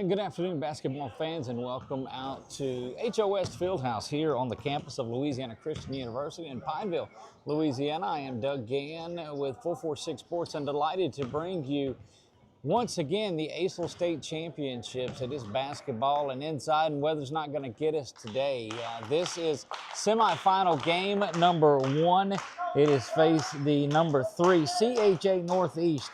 And good afternoon, basketball fans, and welcome out to HOS Fieldhouse here on the campus of Louisiana Christian University in Pineville, Louisiana. I am Doug Gann with 446 Sports and delighted to bring you once again the ACEL State Championships. It is basketball and inside, and weather's not going to get us today. This is semifinal game number 1. It is faced the number 3 CHA Northeast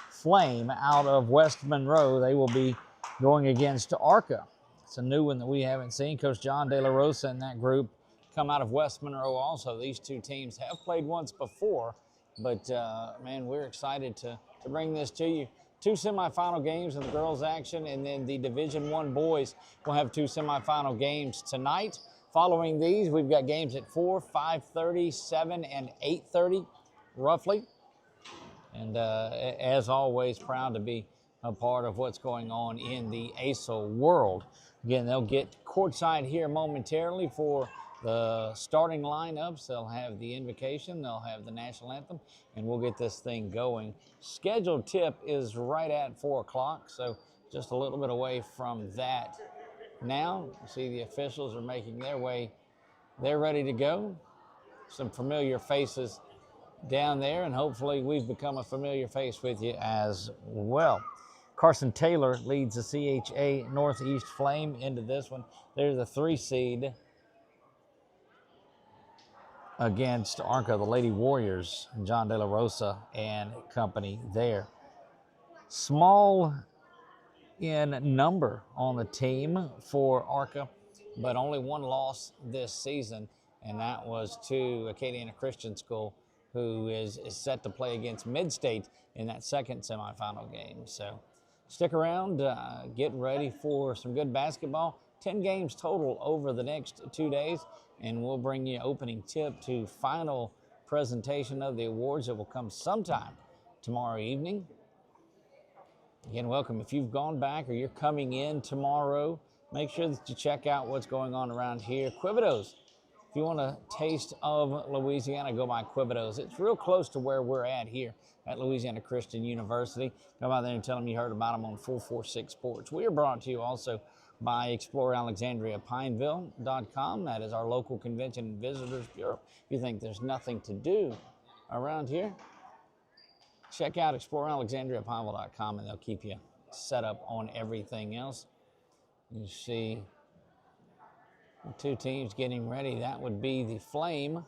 Flame out of West Monroe. They will be going against ARCA. It's a new one that we haven't seen. Coach John De La Rosa and that group come out of West Monroe also. These two teams have played once before, but man, we're excited to bring this to you. 2 semifinal games in the girls action, and then the Division I boys will have 2 semifinal games tonight. Following these, we've got games at 4, 5:30, 7, and 8:30, roughly. And as always, proud to be a part of what's going on in the ACEL world. Again, they'll get courtside here momentarily for the starting lineups. They'll have the invocation, they'll have the national anthem, and we'll get this thing going. Scheduled tip is right at 4 o'clock, so just a little bit away from that. Now, see the officials are making their way. They're ready to go. Some familiar faces down there, and hopefully we've become a familiar face with you as well. Carson Taylor leads the CHA Northeast Flame into this one. They're the 3 seed against ARCA, the Lady Warriors, John De La Rosa and company there. Small in number on the team for ARCA, but only 1 loss this season, and that was to Acadiana Christian School, who is set to play against Mid-State in that second semifinal game. So stick around, get ready for some good basketball. 10 games total over the next 2 days, and we'll bring you opening tip to final presentation of the awards that will come sometime tomorrow evening. Again, welcome. If you've gone back or you're coming in tomorrow, make sure that you check out what's going on around here. Quibido's. If you want a taste of Louisiana, go by Quibido's. It's real close to where we're at here at Louisiana Christian University. Come out there and tell them you heard about them on 446 Sports. We are brought to you also by ExploreAlexandriaPineville.com. That is our local convention and visitors bureau. If you think there's nothing to do around here, check out ExploreAlexandriaPineville.com, and they'll keep you set up on everything else. You see the 2 teams getting ready. That would be the Flame.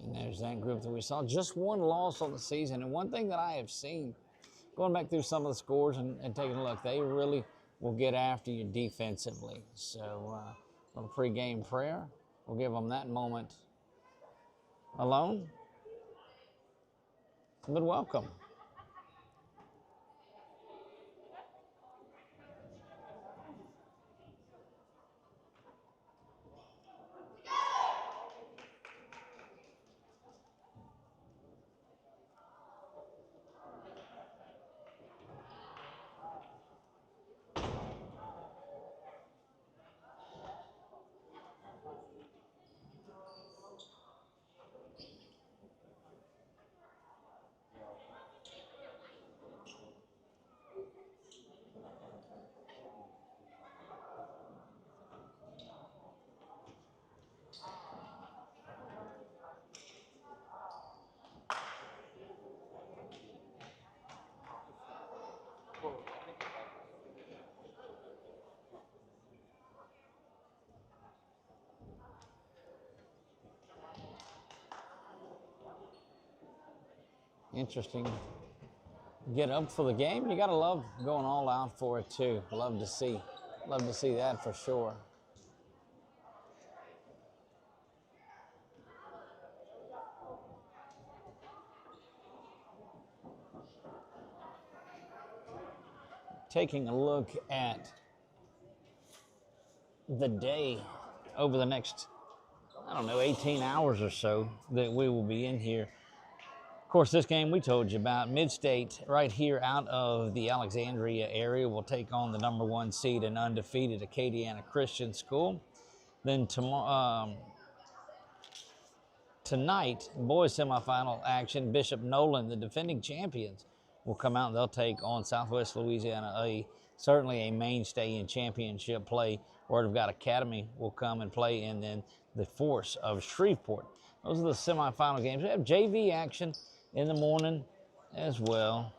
And there's that group that we saw. Just 1 loss on the season. And one thing that I have seen, going back through some of the scores and taking a look, they really will get after you defensively. So a little pregame prayer. We'll give them that moment alone. But welcome. Interesting. Get up for the game. You got to love going all out for it too. Love to see that for sure. Taking a look at the day over the next, 18 hours or so that we will be in here. Of course, this game we told you about, Mid-State right here out of the Alexandria area will take on the number 1 seed and undefeated Acadiana Christian School. Then tomorrow, tonight, boys semifinal action, Bishop Nolan, the defending champions, will come out and they'll take on Southwest Louisiana, certainly a mainstay in championship play. Word of God Academy will come and play, and then the Force of Shreveport. Those are the semifinal games. We have JV action in the morning as well.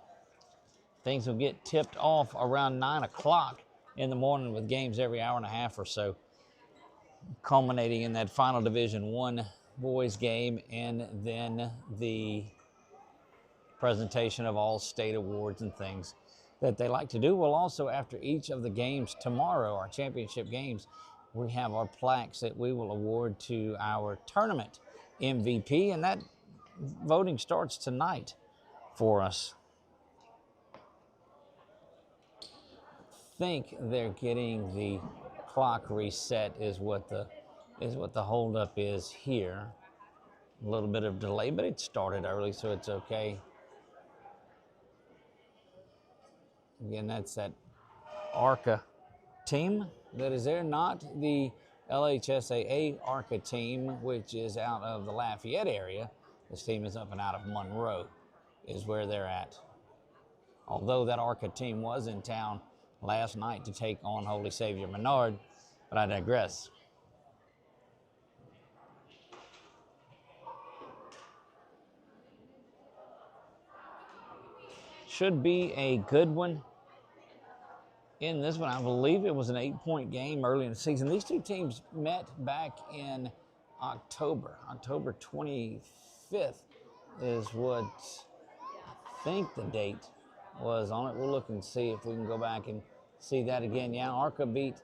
Things will get tipped off around 9 o'clock in the morning with games every hour and a half or so, culminating in that final Division I boys game, and then the presentation of all state awards and things that they like to do. Well, also after each of the games tomorrow, our championship games, we have our plaques that we will award to our tournament MVP, and that voting starts tonight for us. I think they're getting the clock reset is what the holdup is here. A little bit of delay, but it started early, so it's okay. Again, that's that ARCA team that is there, not the LHSAA ARCA team, which is out of the Lafayette area. This team is up and out of Monroe, is where they're at. Although that ARCA team was in town last night to take on Holy Savior Menard, but I digress. Should be a good one in this one. I believe it was an 8-point game early in the season. These two teams met back in October. October 25th is what I think the date was on it. We'll look and see if we can go back and see that again. Yeah, ARCA beat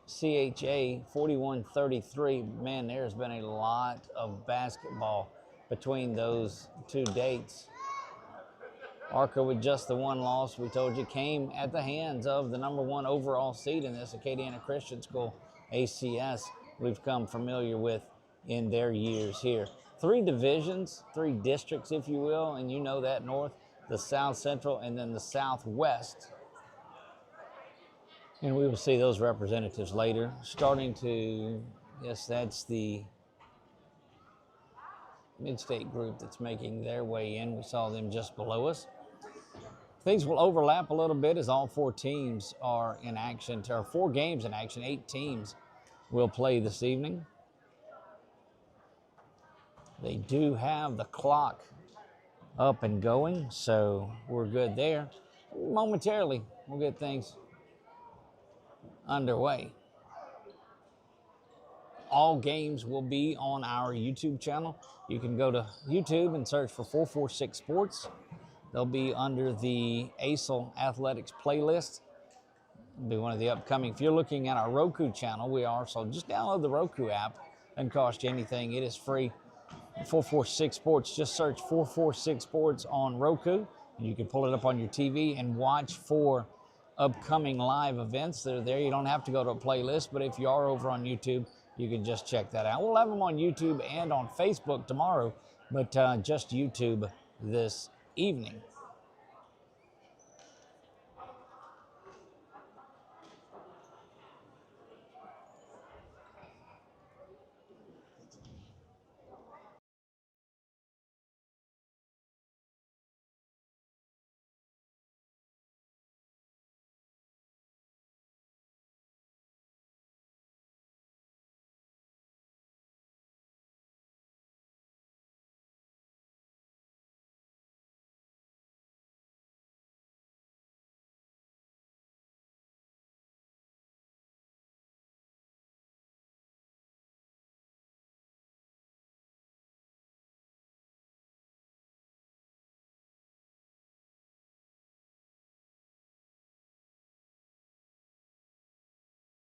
CHA 41-33. Man, there's been a lot of basketball between those two dates. ARCA with just the one loss, we told you, came at the hands of the #1 overall seed in this Acadiana Christian School, ACS, we've come familiar with in their years here. 3 divisions, 3 districts, if you will, and you know that: North, the South Central, and then the Southwest. And we will see those representatives later. Starting to, yes, that's the mid-state group that's making their way in. We saw them just below us. Things will overlap a little bit as all 4 teams are in action, or 4 games in action. 8 teams will play this evening. They do have the clock up and going, so we're good there. Momentarily, we'll get things underway. All games will be on our YouTube channel. You can go to YouTube and search for 446 Sports. They'll be under the ACEL Athletics playlist. It'll be one of the upcoming. If you're looking at our Roku channel, we are. So just download the Roku app. Doesn't cost you anything. It is free. 446 Sports. Just search 446 Sports on Roku. And you can pull it up on your TV and watch for upcoming live events that are there. You don't have to go to a playlist, but if you are over on YouTube, you can just check that out. We'll have them on YouTube and on Facebook tomorrow, but just YouTube this evening.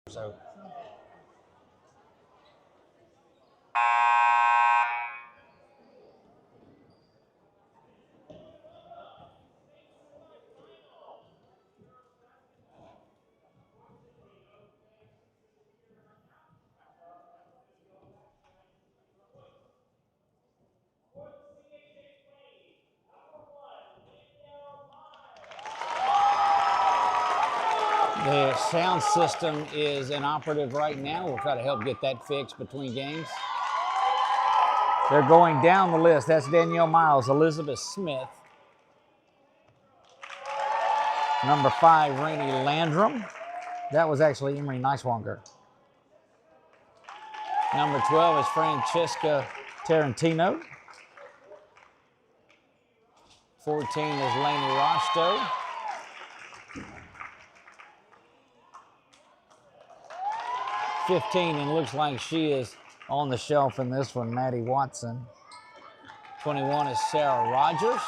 So the sound system is inoperative right now. We'll try to help get that fixed between games. They're going down the list. That's Danielle Miles, Elizabeth Smith, Number 5, Rainey Landrum. That was actually Emery Niswanger. Number 12 is Francesca Tarantino. 14 is Lainey Rosto. 15, and looks like she is on the shelf in this one, Maddie Watson. 21 is Sarah Rogers.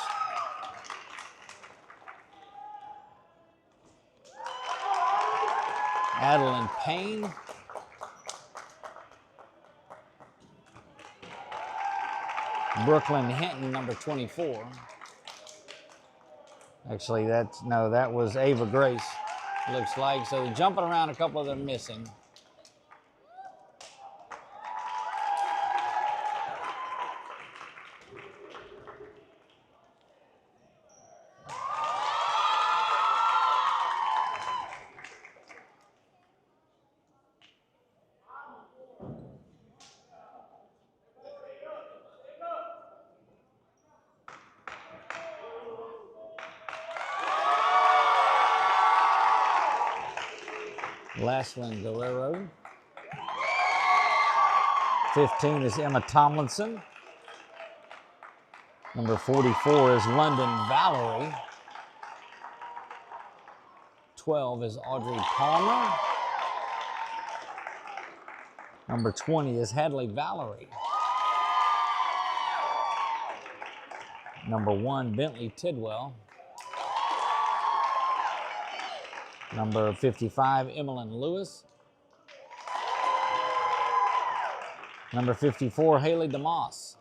Adeline Payne. Brooklyn Hinton, number 24. Actually, that was Ava Grace, looks like. So they're jumping around, a couple of them missing. Laslyn Guerrero. 15 is Emma Tomlinson. Number 44 is London Valerie. 12 is Audrey Palmer. Number 20 is Hadley Valerie. Number 1, Bentley Tidwell. Number 55, Emmeline Lewis. Number 54, Haley DeMoss.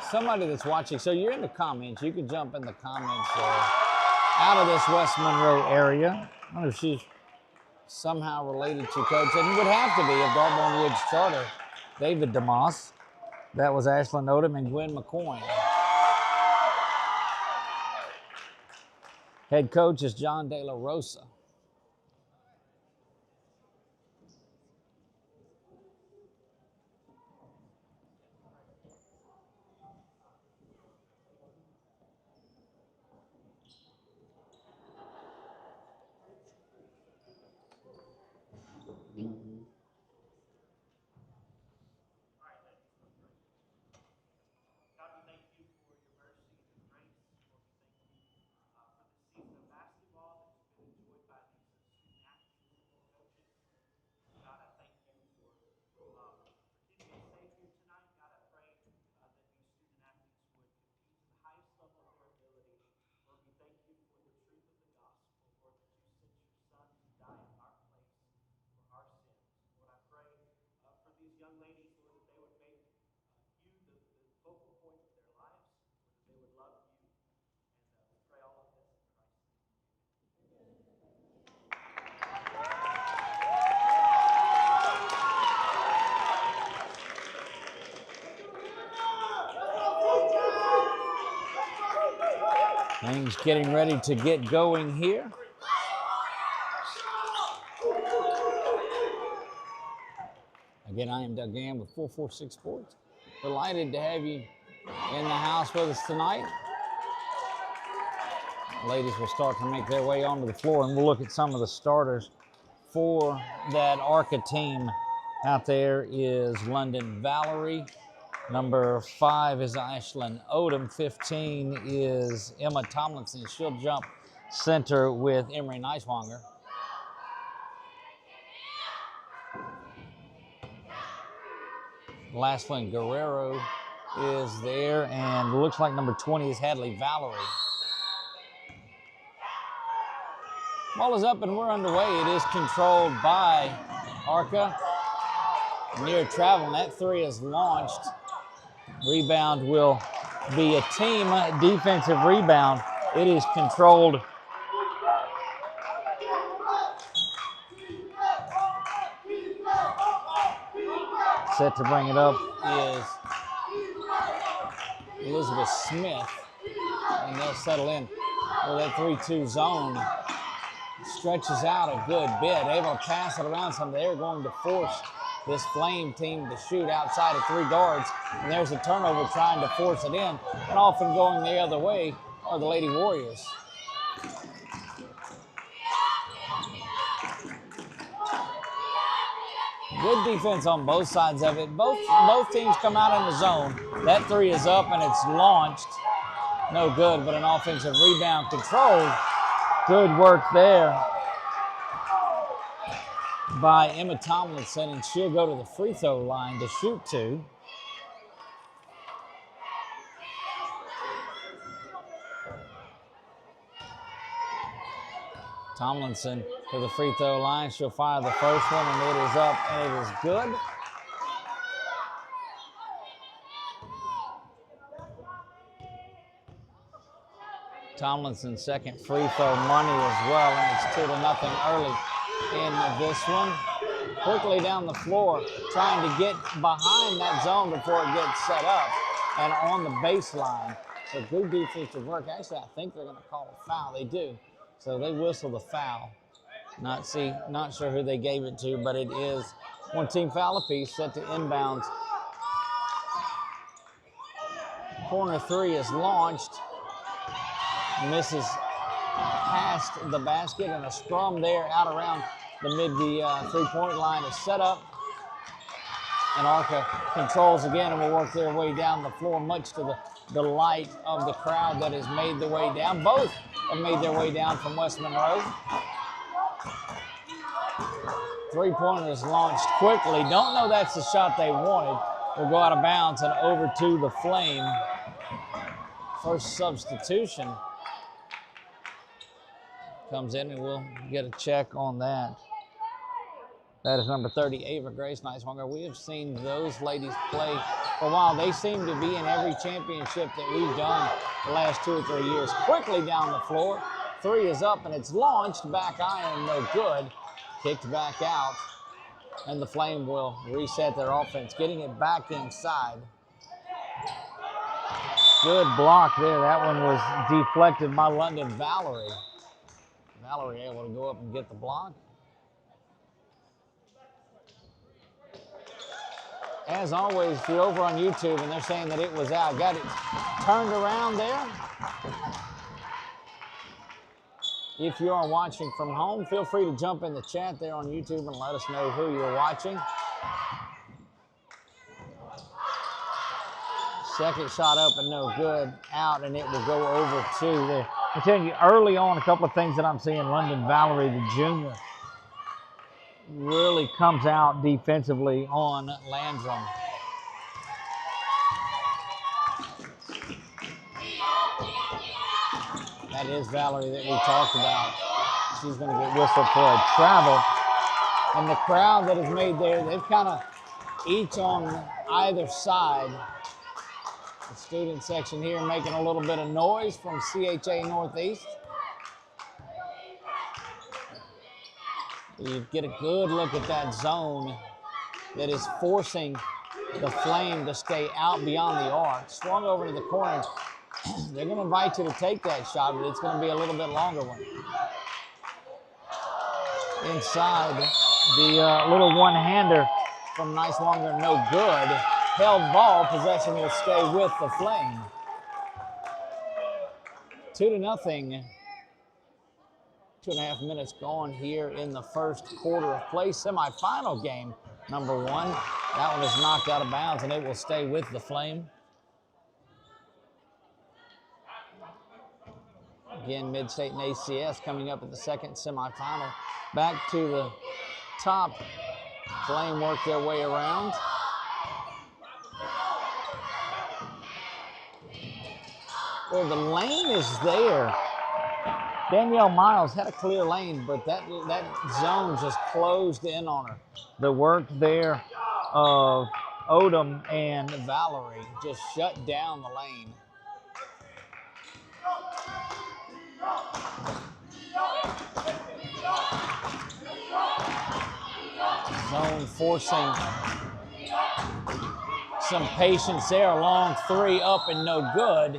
Somebody that's watching, so you're in the comments, you can jump in the comments out of this West Monroe area. I wonder if she's somehow related to Coach, and it would have to be if Darbone Woods starter, David DeMoss. That was Ashlyn Odom and Gwen McCoy. Head coach is John De La Rosa. Things getting ready to get going here. Again, I am Doug Gann with 446 Sports. Delighted to have you in the house with us tonight. Ladies will start to make their way onto the floor, and we'll look at some of the starters for that ARCA team. Out there is London Valerie. Number 5 is Ashlyn Odom. 15 is Emma Tomlinson. She'll jump center with Emery Niswanger. Laslyn Guerrero is there, and looks like number 20 is Hadley Valerie. Ball is up and we're underway. It is controlled by ARCA. Near travel, and that 3 is launched. Rebound will be a team defensive rebound. It is controlled. Set to bring it up is Elizabeth Smith, and they'll settle in. Well, that 3-2 zone stretches out a good bit, able to pass it around some. They're going to force this Flame team to shoot outside of 3 guards, and there's a turnover trying to force it in, and often going the other way or the Lady Warriors. Good defense on both sides of it. Both teams come out in the zone. That three is up and it's launched. No good, but an offensive rebound controlled. Good work there by Emma Tomlinson, and she'll go to the free throw line to shoot two. Tomlinson to the free throw line. She'll fire the first one, and it is up, and it is good. Tomlinson's second free throw money as well, and it's 2-0 early in this one. Quickly down the floor, trying to get behind that zone before it gets set up, and on the baseline. So good defensive work. Actually, I think they're going to call a foul. They do. So they whistle the foul. Not sure who they gave it to, but it is one team foul apiece, set to inbounds. Corner three is launched. Misses past the basket, and a scrum there out around the three-point line is set up. And Arca controls again and will work their way down the floor, much to the delight of the crowd that has made the way down. Both have made their way down from West Monroe. Three-pointer is launched quickly. Don't know that's the shot they wanted. Will go out of bounds and over to the Flame. First substitution comes in, and we'll get a check on that. That is number 30, Ava Grace Niswanger. We have seen those ladies play for a while. They seem to be in every championship that we've done the last 2 or 3 years. Quickly down the floor. Three is up, and it's launched. Back iron, no good. Kicked back out, and the Flame will reset their offense, getting it back inside. Good block there. That one was deflected by London Valerie. Valerie able to go up and get the block. As always, if you're over on YouTube and they're saying that it was out, got it turned around there. If you are watching from home, feel free to jump in the chat there on YouTube and let us know who you're watching. Second shot up and no good, out, and it will go over two there. I'm telling you, early on, a couple of things that I'm seeing. London Valerie, the junior, really comes out defensively on Landrum. That is Valerie that we talked about. She's going to get whistled for a travel. And the crowd that is made there, they've kind of each on either side. The student section here making a little bit of noise from CHA Northeast. You get a good look at that zone that is forcing the Flame to stay out beyond the arc. Swung over to the corner. They're going to invite you to take that shot, but it's going to be a little bit longer one. Inside, the little one-hander from Niswanger, no good. Held ball, possession will stay with the Flame. 2-0. 2.5 minutes gone here in the first quarter of play. Semifinal game number one. That one is knocked out of bounds, and it will stay with the Flame. Again, Mid-State and ACS coming up at the second semifinal. Back to the top. Flame work their way around. Well, the lane is there. Danielle Miles had a clear lane, but that zone just closed in on her. The work there of Odom and Valerie just shut down the lane. Zone forcing some patience there. A long three up and no good.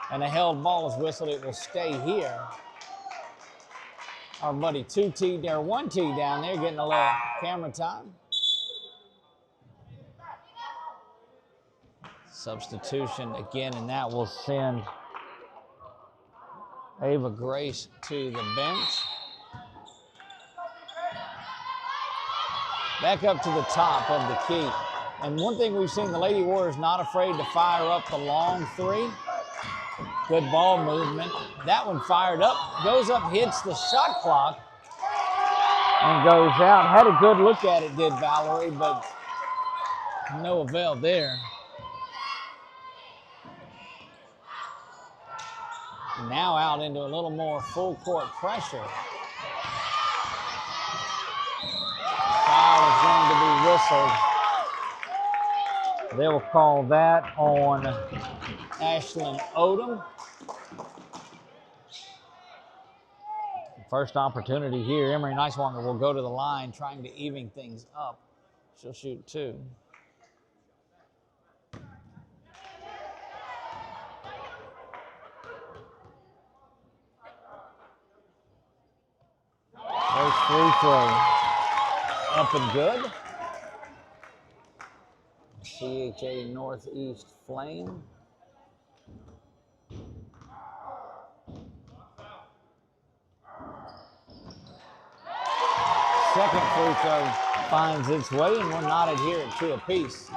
And a held ball is whistled. It will stay here. Our buddy 2T there, 1T down there getting a little camera time. Substitution again, and that will send Ava Grace to the bench. Back up to the top of the key. And one thing we've seen, the Lady Warriors not afraid to fire up the long three. Good ball movement. That one fired up, goes up, hits the shot clock, and goes out. Had a good look at it, did Valerie, but no avail there. Now out into a little more full court pressure. Foul is going to be whistled. They will call that on Ashlyn Odom. First opportunity here. Emery Niswanger will go to the line trying to even things up. She'll shoot two. First free throw up and good. CHA Northeast Flame. Second free throw finds its way, and we're knotted here at 2 apiece.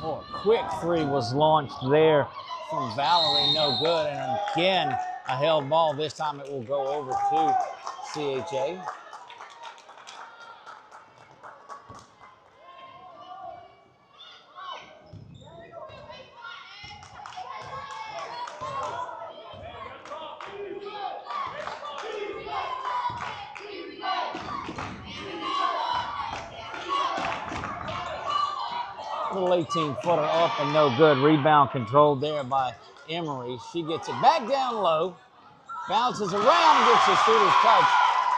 Oh, a quick three was launched there from Valerie, no good. And again, a held ball. This time it will go over to CHA. Little 18-footer up and no good. Rebound controlled there by Emery. She gets it back down low, bounces around, gets a shooter's touch,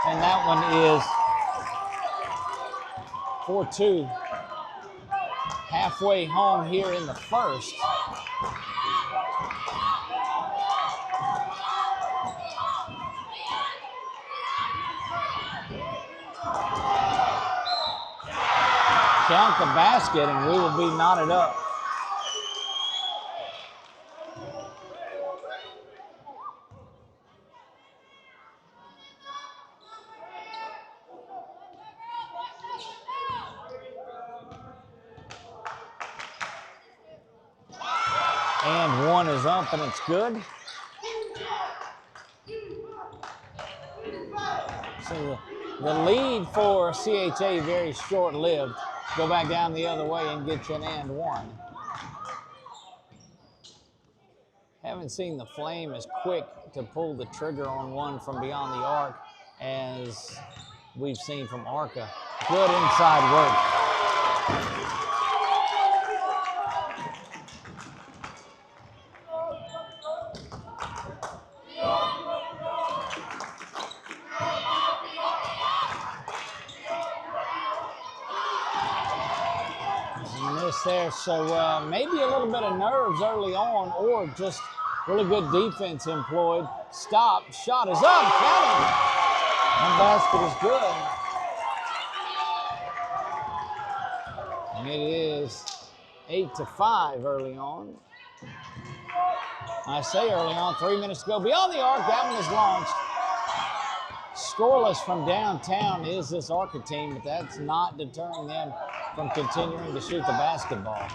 and that one is 4-2. Halfway home here in the first. Count the basket and we will be knotted up. And one is up and it's good. So the lead for CHA very short-lived. Go back down the other way and get you an and one. Haven't seen the Flame as quick to pull the trigger on one from beyond the arc as we've seen from Arca. Good inside work. There, so maybe a little bit of nerves early on, or just really good defense employed. Stop, shot is up, count it. And basket is good. And it is 8-5 early on. I say early on, 3 minutes to go. Beyond the arc, that one is launched. Scoreless from downtown is this Arca team, but that's not deterring them from continuing to shoot the basketball.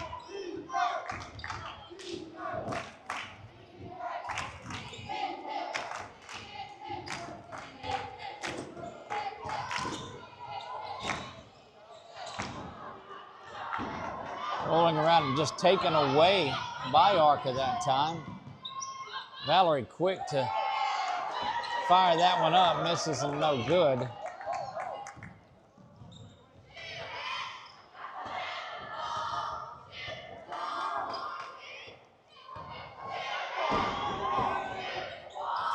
Rolling around and just taken away by Arca that time. Valerie quick to fire that one up, misses and no good.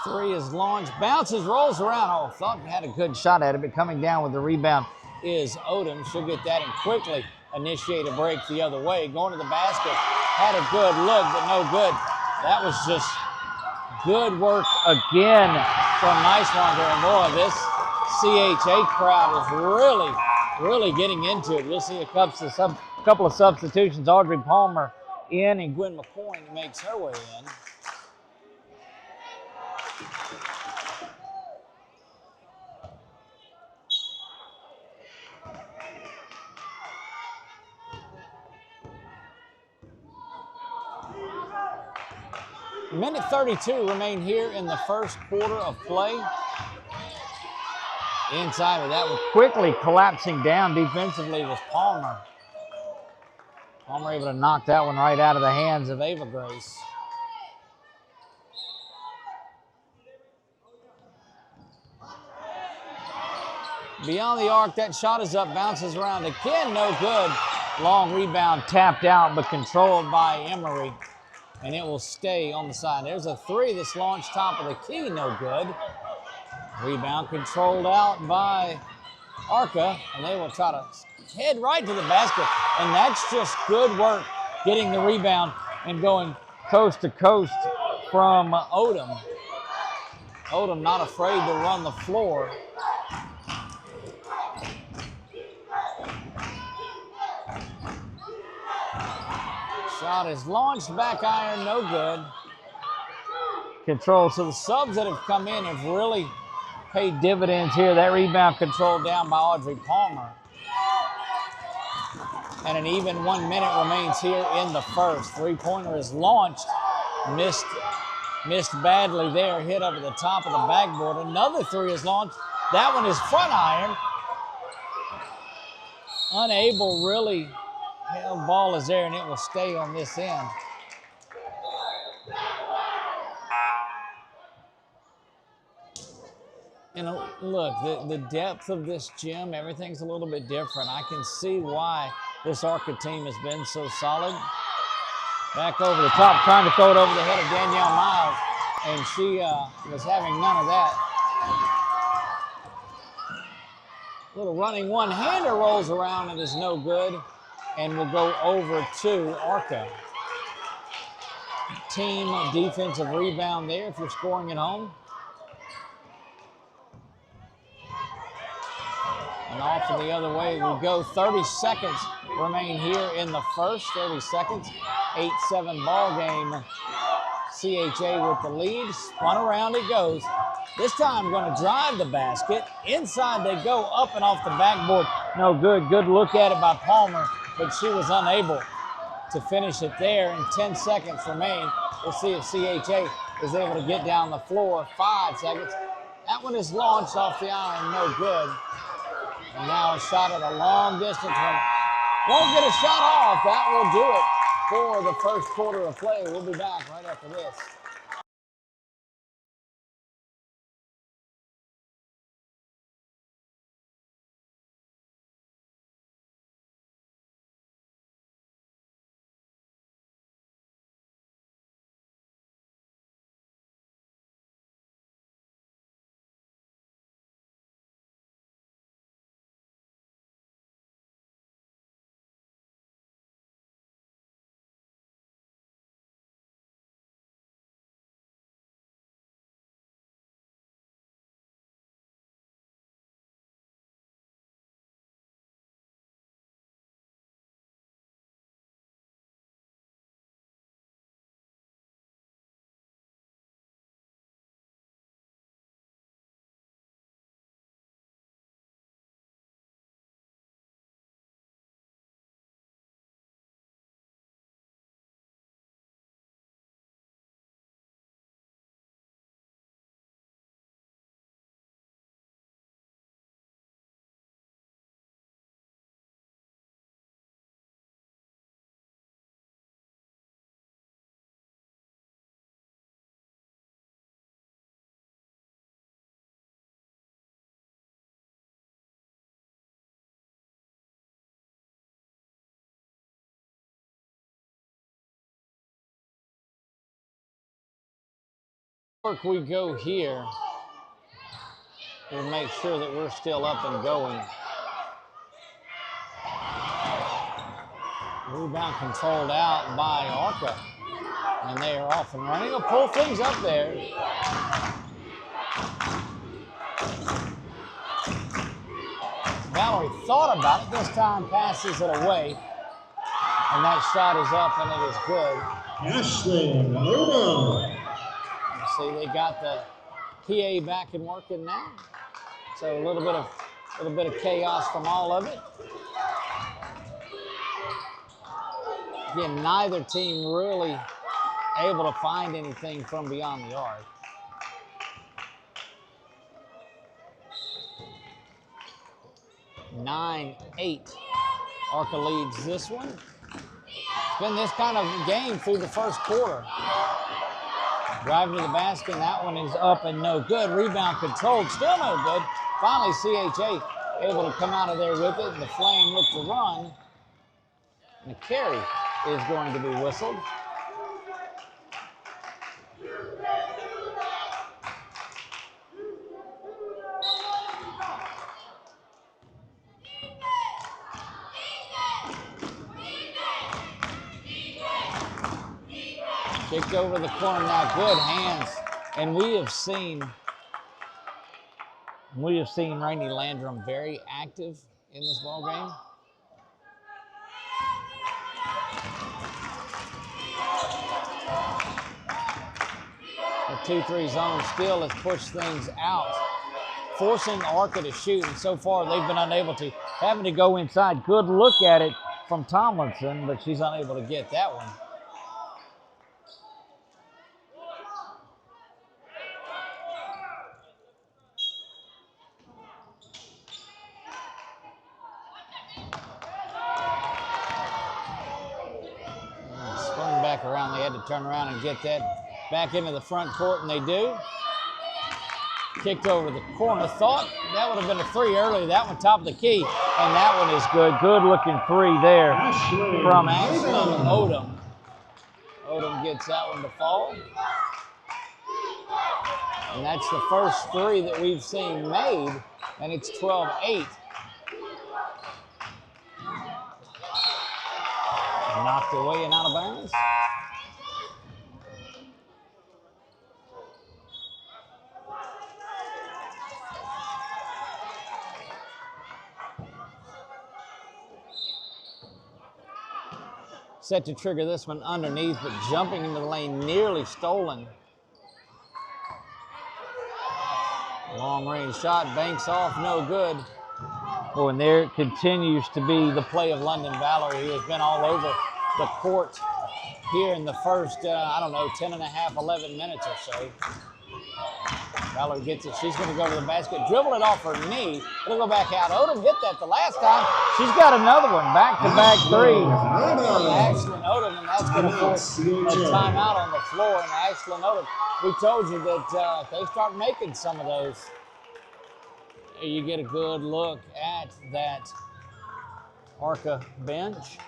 Three is launched, bounces, rolls around. Oh, thought had a good shot at it, but coming down with the rebound is Odom. She'll get that and quickly initiate a break the other way. Going to the basket, had a good look, but no good. That was just good work again from Niswanger. And boy, this CHA crowd is really really getting into it. You'll see a couple of substitutions. Audrey Palmer in, and Gwen McCoy makes her way in. Minute 32 remain here in the first quarter of play. Inside of that one, quickly collapsing down defensively was Palmer. Palmer able to knock that one right out of the hands of Ava Grace. Beyond the arc, that shot is up, bounces around again, no good. Long rebound tapped out, but controlled by Emery, and it will stay on the side. There's a three that's launched top of the key, no good. Rebound controlled out by Arca, and they will try to head right to the basket, and that's just good work getting the rebound and going coast to coast from Odom. Odom not afraid to run the floor. Shot is launched, back iron, no good. Control. So the subs that have come in have really paid dividends here. That rebound controlled down by Audrey Palmer. And an even 1 minute remains here in the first. Three-pointer is launched, missed badly there, hit over the top of the backboard. Another three is launched. That one is front iron. Unable, really. The ball is there, and it will stay on this end. And look, the depth of this gym, everything's a little bit different. I can see why this Arca team has been so solid. Back over the top, trying to throw it over the head of Danielle Miles, and she was having none of that. Little running one-hander rolls around and is no good, and will go over to Arca. Team defensive rebound there if you're scoring at home. And off and the other way we go. 30 seconds remain here in the first. 30 seconds. 8-7 ball game. CHA with the lead. Spun around it goes. This time going to drive the basket. Inside they go, up and off the backboard. No good. Good look at it by Palmer, but she was unable to finish it there. And 10 seconds remain. We'll see if CHA is able to get down the floor. 5 seconds. That one is launched off the iron. No good. And now a shot at a long distance one. Won't get a shot off. That will do it for the first quarter of play. We'll be back right after this. Work we go here. We'll make sure that we're still up and going. Rebound controlled out by Arca. And they are off and running. They'll pull things up there. Valerie thought about it. This time passes it away. And that shot is up and it is good. Ashlyn Odom. See, they got the PA back and working now. So a little bit of chaos from all of it. Again, neither team really able to find anything from beyond the arc. (9-8). Arca leads this one. It's been this kind of game through the first quarter. Driving to the basket, that one is up and no good. Rebound controlled, still no good. Finally, CHA able to come out of there with it. The Flame look to run. And the carry is going to be whistled. Kicked over the corner now, good hands. And we have seen Rainey Landrum very active in this ball game. The 2-3 zone still has pushed things out, forcing Arca to shoot, and so far they've been unable to, having to go inside. Good look at it from Tomlinson, but she's unable to get that one. Spun back around, they had to turn around and get that back into the front court, and they do. Kicked over the corner, thought that would have been a three earlier. That one top of the key, and that one is good. Good looking three there from Ashlyn Odom. Odom gets that one to fall. And that's the first three that we've seen made, and it's 12-8. Knocked away and out of bounds. Set to trigger this one underneath, but jumping into the lane, nearly stolen. Long range shot, banks off, no good. Oh, and there it continues to be the play of London Valerie, who has been all over the court here in the first, 10 and a half, 11 minutes or so. Valerie gets it. She's going to go to the basket, dribble it off her knee. It'll go back out. Odom hit that the last time. She's got another one. Back-to-back threes from Ashlyn Odom, and that's going to force a timeout on the floor. And Ashlyn Odom, we told you that if they start making some of those, you get a good look at that Arca bench.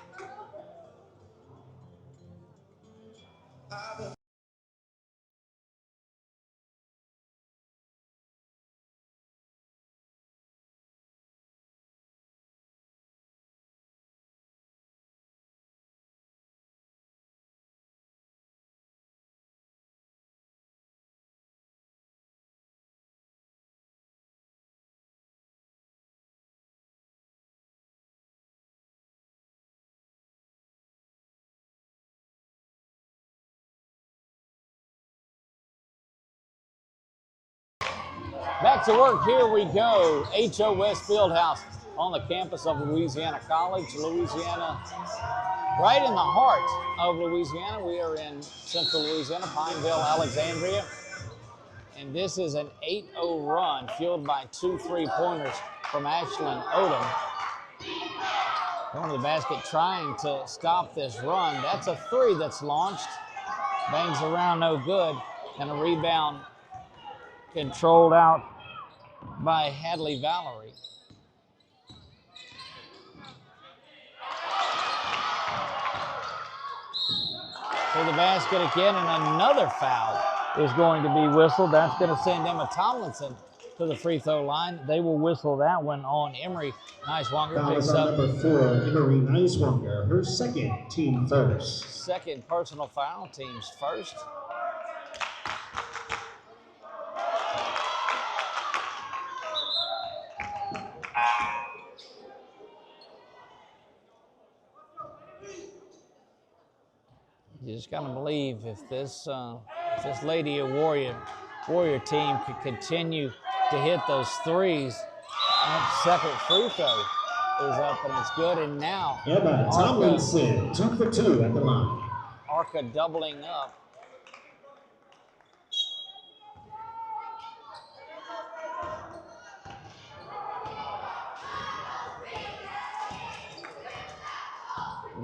Back to work, here we go. HO West Fieldhouse on the campus of Louisiana College. Louisiana, right in the heart of Louisiana. We are in central Louisiana, Pineville, Alexandria. And this is an 8-0 run fueled by 2 3-pointers from Ashlyn Odom. Going to the basket trying to stop this run. That's a three that's launched. Bangs around, no good. And a rebound controlled out by Hadley Valerie. To the basket again, and another foul is going to be whistled. That's going to send Emma Tomlinson to the free throw line. They will whistle that one on Emery Neiswanger. Picks up number 4, Emery Neiswanger, her second, team first. Second personal foul, team's first. You just gotta believe if this Lady of Warrior team could continue to hit those threes. That second free throw is up and it's good. And now Emma Tomlinson, 2 for 2 at the line. Arca doubling up.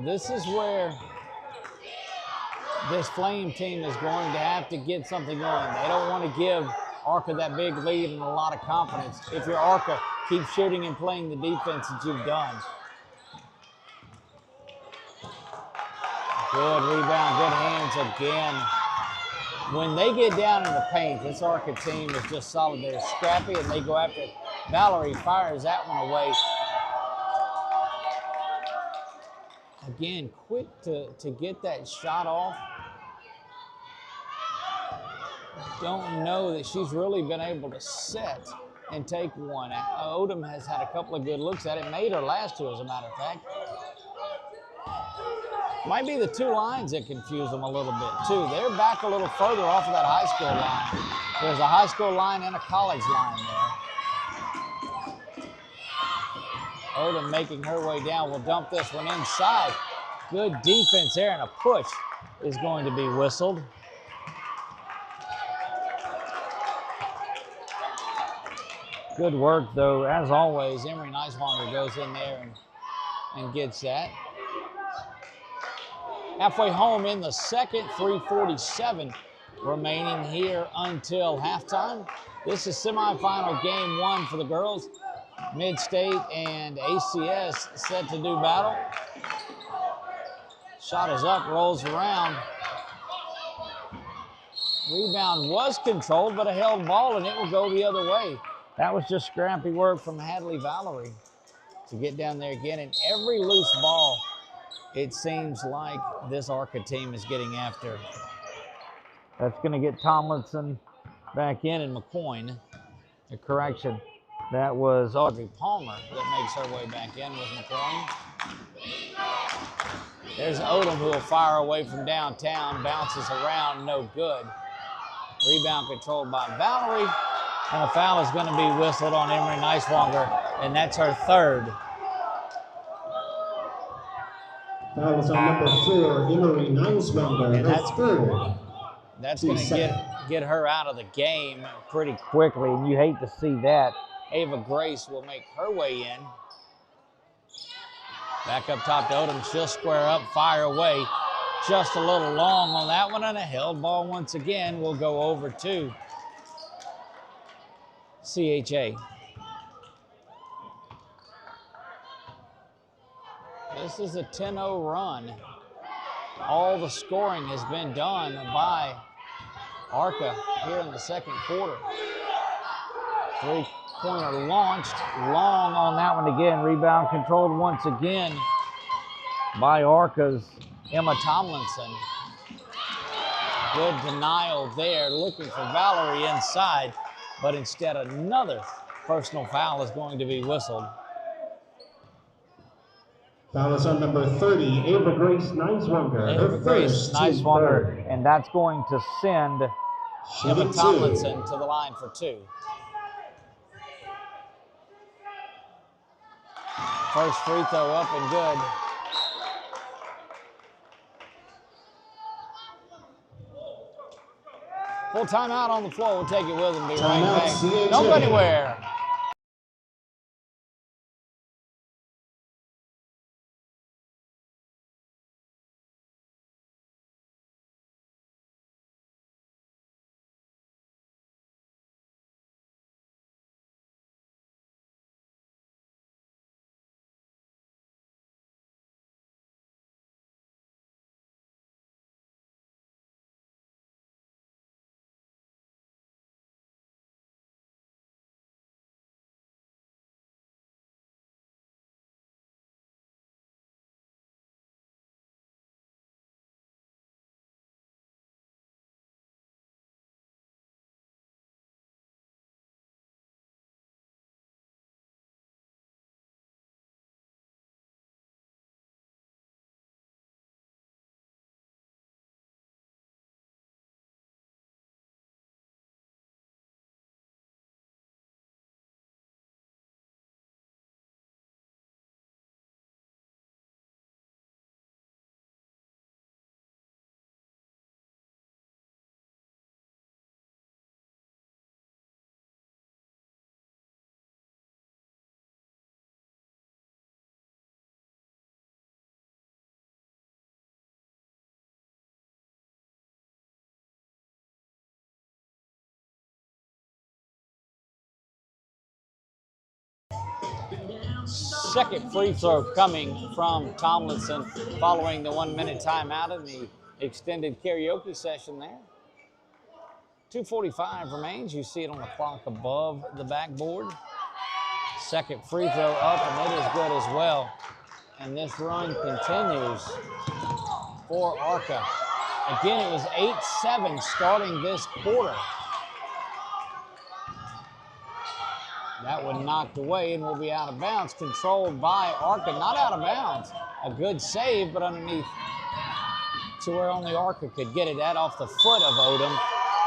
This is where this Flame team is going to have to get something going. They don't want to give Arca that big lead and a lot of confidence. If you're Arca, keep shooting and playing the defense that you've done. Good rebound, good hands again. When they get down in the paint, this Arca team is just solid. They're scrappy and they go after it. Valerie fires that one away. Again, quick to get that shot off. Don't know that she's really been able to set and take one. Odom has had a couple of good looks at it. Made her last two, as a matter of fact. Might be the two lines that confuse them a little bit, too. They're back a little further off of that high school line. There's a high school line and a college line there. Odom making her way down. Will dump this one inside. Good defense there, and a push is going to be whistled. Good work, though, as always. Emery Nicewanger goes in there and gets that. Halfway home in the second, 3:47 remaining here until halftime. This is semifinal game one for the girls. Mid-State and ACS set to do battle. Shot is up, rolls around. Rebound was controlled, but a held ball, and it will go the other way. That was just scrappy work from Hadley Valerie to get down there again. And every loose ball, it seems like this Arca team is getting after. That's going to get Tomlinson back in and McCoyne. A correction. That was Audrey Palmer that makes her way back in with McCoyne. There's Odom who will fire away from downtown. Bounces around, no good. Rebound controlled by Valerie. And a foul is going to be whistled on Emery Nicewanger, and that's her third. Foul is on number 4, Emery Nicewanger, her third. That's going to get her out of the game pretty quickly, and you hate to see that. Ava Grace will make her way in. Back up top to Odom. She'll square up, fire away. Just a little long on that one, and a held ball once again will go over to CHA. This is a 10-0 run. All the scoring has been done by Arca here in the second quarter. Three-pointer launched, long on that one again. Rebound controlled once again by Arca's Emma Tomlinson. Good denial there, looking for Valerie inside, but instead another personal foul is going to be whistled. Foul is on number 30, Ava Grace Nicewanger, her first, Nicewanger, and that's going to send Emma Tomlinson to the line for two. First free throw up and good. Full timeout on the floor. We'll take it with and be right back. Don't go anywhere. second free throw coming from Tomlinson following the 1 minute timeout in the extended karaoke session there. 2:45 remains. You see it on the clock above the backboard. Second free throw up, and it is good as well. And this run continues for Arca. Again, it was 8-7 starting this quarter. That one knocked away and will be out of bounds. Controlled by Arca, not out of bounds. A good save, but underneath to where only Arca could get it. That off the foot of Odom,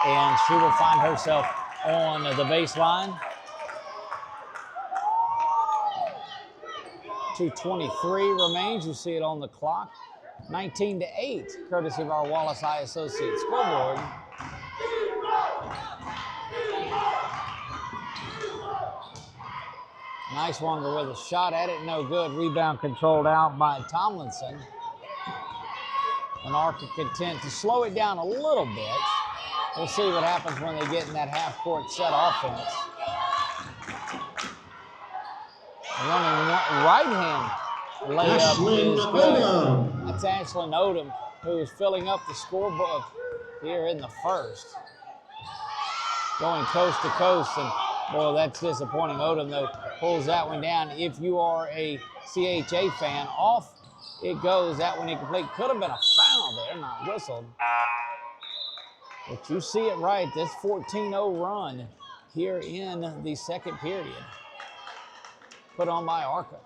and she will find herself on the baseline. 2:23 remains. You see it on the clock. 19-8, courtesy of our Wallace High Associates scoreboard. Nicewanger with a shot at it, no good. Rebound controlled out by Tomlinson. And Arca content to slow it down a little bit. We'll see what happens when they get in that half-court set offense. Running right hand layup is good. That's Ashlyn Odom, who is filling up the scorebook here in the first. Going coast to coast, and boy, that's disappointing. Odom, though, pulls that one down. If you are a CHA fan, off it goes. That one incomplete. Could have been a foul there, not whistled. But you see it right. This 14-0 run here in the second period. Put on by Arca.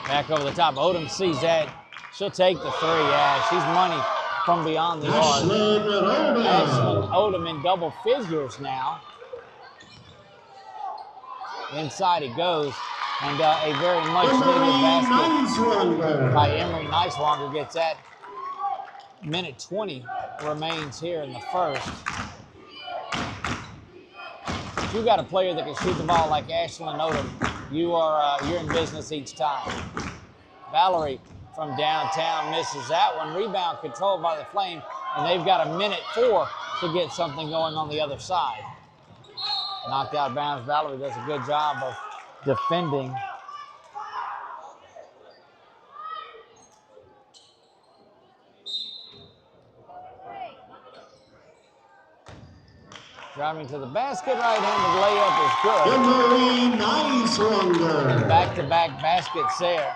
Back over the top. Odom sees that. She'll take the three. Yeah, she's money from beyond the arc. Ashlyn Odom in double figures now. Inside it goes. And a very much needed basket by Emery Nicewanger gets that. Minute 20 remains here in the first. If you got a player that can shoot the ball like Ashlyn Odom, you're in business each time. Valerie from downtown misses that one. Rebound controlled by the Flame, and they've got a minute 4 to get something going on the other side. Knocked out of bounds. Valerie does a good job of defending. Driving to the basket, right-handed layup is good. Nicewanger. Back-to-back baskets there.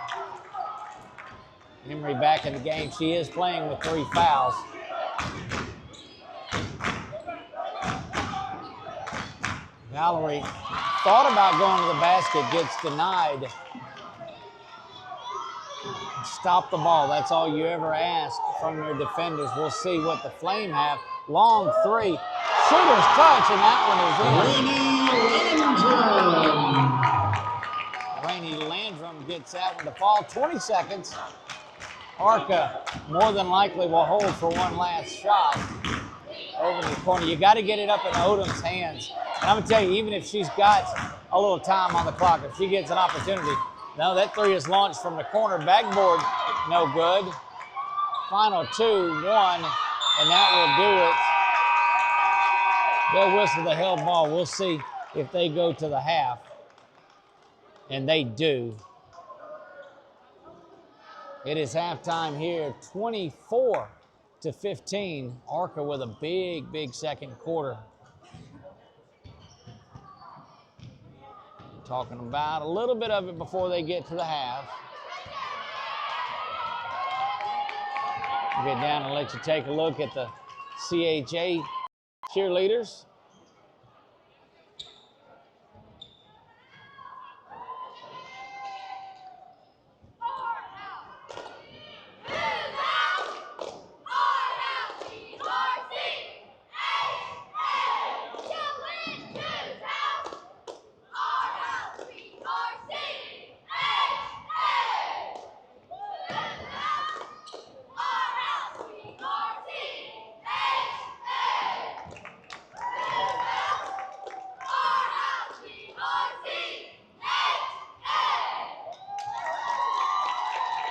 Emery back in the game. She is playing with 3 fouls. Valerie thought about going to the basket, gets denied. Stop the ball. That's all you ever ask from your defenders. We'll see what the Flame have. Long three. Shooter's touch, and that one is in. Rainey Landrum gets that one to fall. 20 seconds. Arca more than likely will hold for one last shot over in the corner. You got to get it up in Odom's hands. And I'm going to tell you, even if she's got a little time on the clock, if she gets an opportunity, no, that three is launched from the corner. Backboard, no good. Final 2-1, and that will do it. They'll whistle the held ball. We'll see if they go to the half. And they do. It is halftime here, 24-15. Arca with a big, big second quarter. Talking about a little bit of it before they get to the half. I'll get down and let you take a look at the CHA cheerleaders.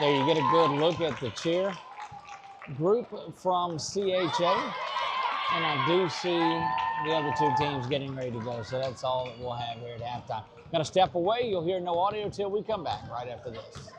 There you get a good look at the cheer group from CHA. And I do see the other two teams getting ready to go. So that's all that we'll have here at halftime. Going to step away. You'll hear no audio till we come back right after this.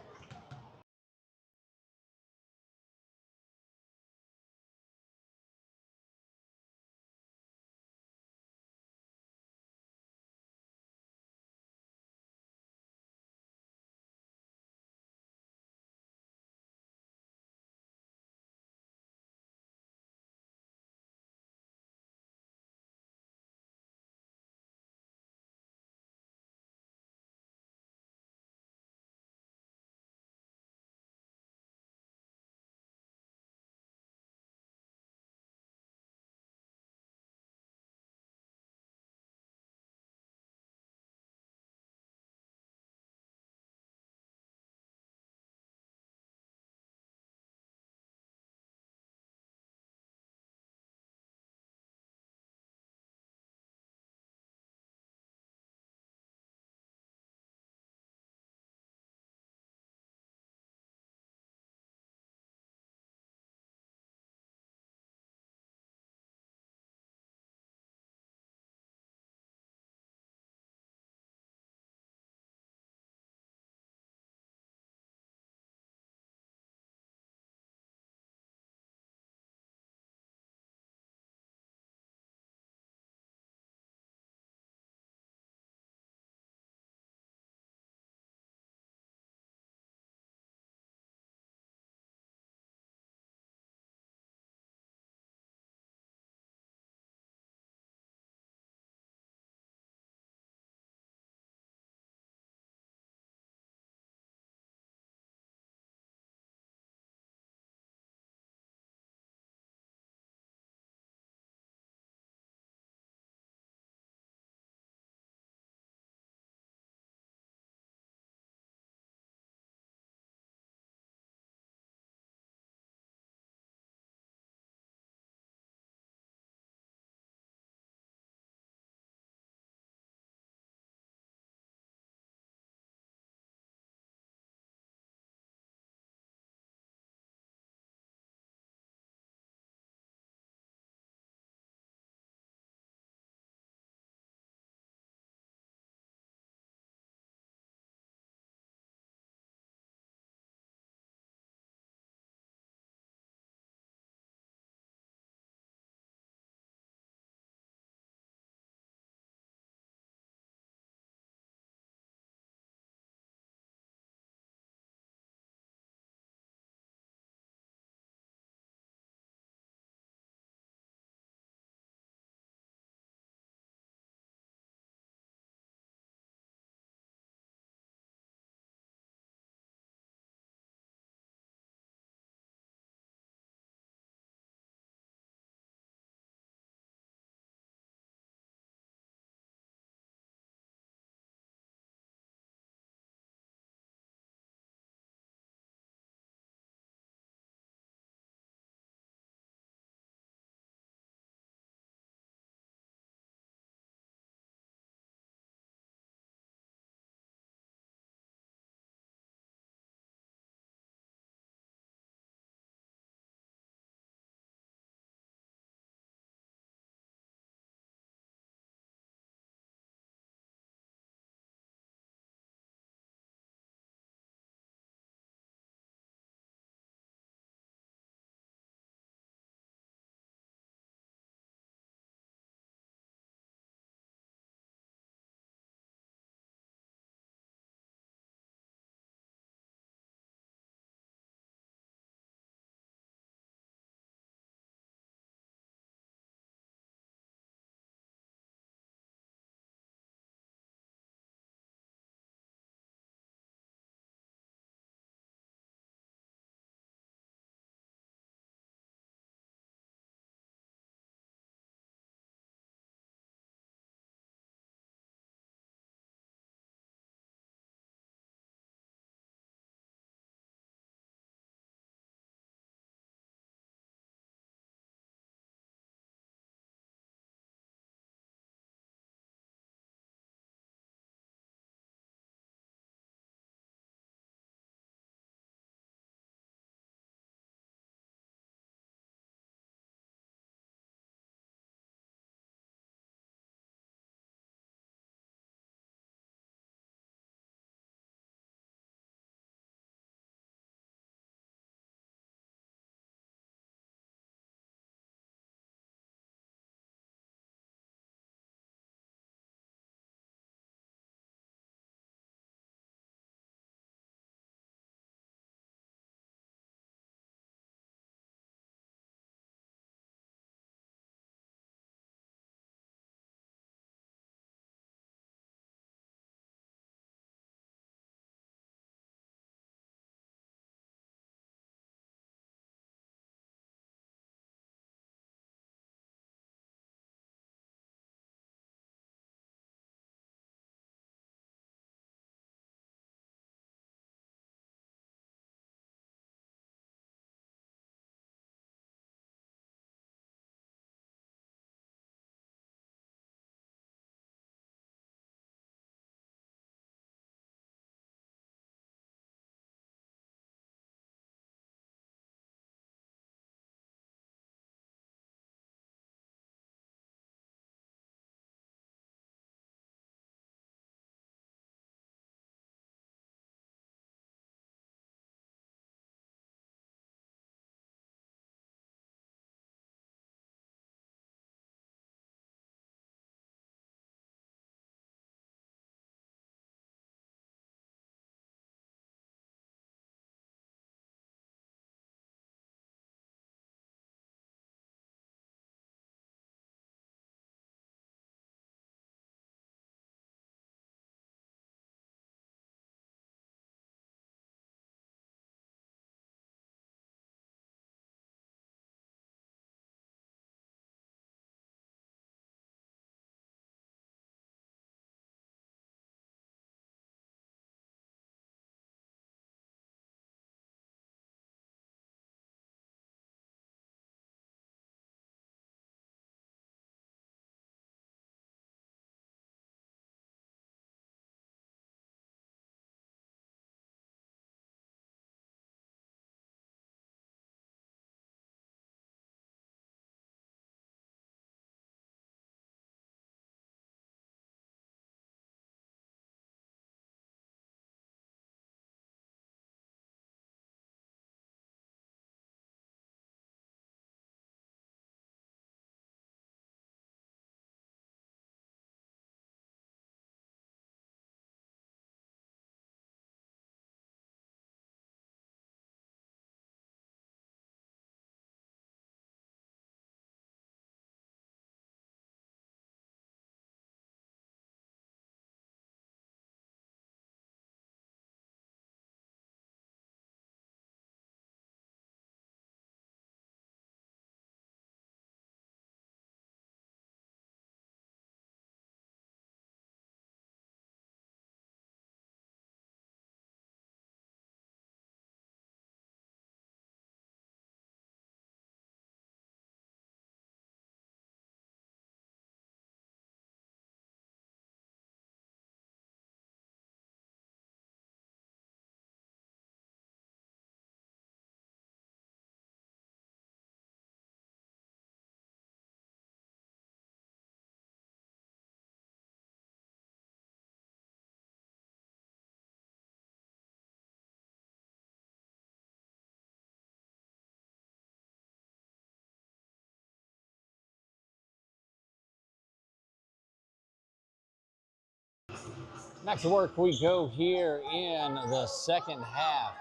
Back to work we go here in the second half.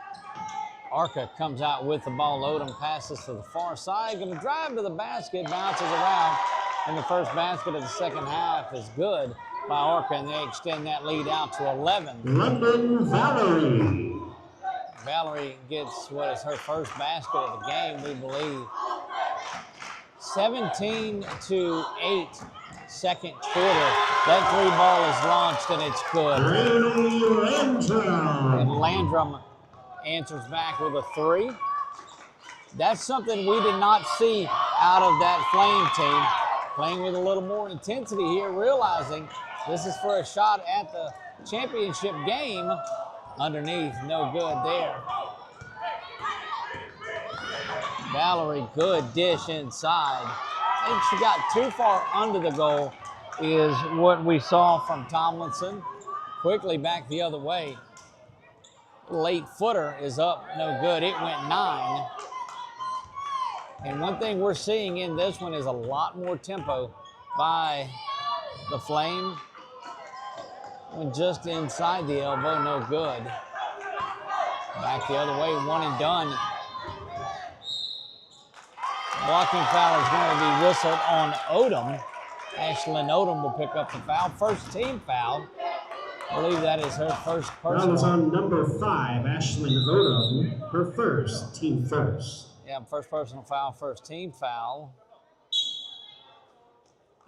Arca comes out with the ball. Odom passes to the far side. Going to drive to the basket, bounces around. And the first basket of the second half is good by Arca, and they extend that lead out to 11. London Valerie. Valerie gets what is her first basket of the game, we believe. 17-8, second quarter. That three ball is launched, and it's good. And Landrum answers back with a three. That's something we did not see out of that Flame team. Playing with a little more intensity here, realizing this is for a shot at the championship game. Underneath, no good there. Valerie, good dish inside. I think she got too far under the goal is what we saw from Tomlinson. Quickly back the other way. Late footer is up, no good. It went 9. And one thing we're seeing in this one is a lot more tempo by the Flame. And just inside the elbow, no good. Back the other way, one and done. Blocking foul is going to be whistled on Odom. Ashlyn Odom will pick up the foul. First team foul. I believe that is her first personal. Foul is on number 5, Ashlyn Odom, her first, team first. Yeah, first personal foul, first team foul.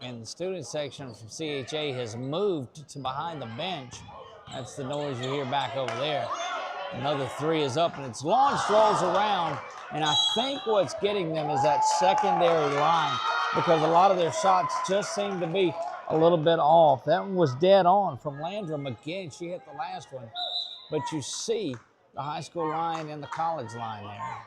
And the student section from CHA has moved to behind the bench. That's the noise you hear back over there. Another three is up, and it's launched, rolls around. And I think what's getting them is that secondary line, because a lot of their shots just seem to be a little bit off. That one was dead on from Landrum. Again, she hit the last one. But you see the high school line and the college line there.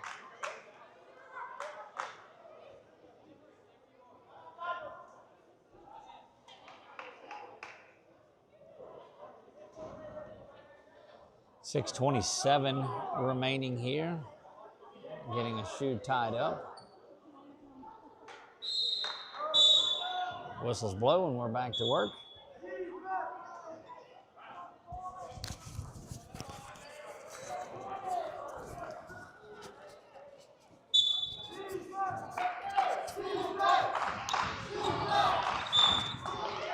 .627 remaining here. Getting a shoe tied up. Whistles blow and we're back to work.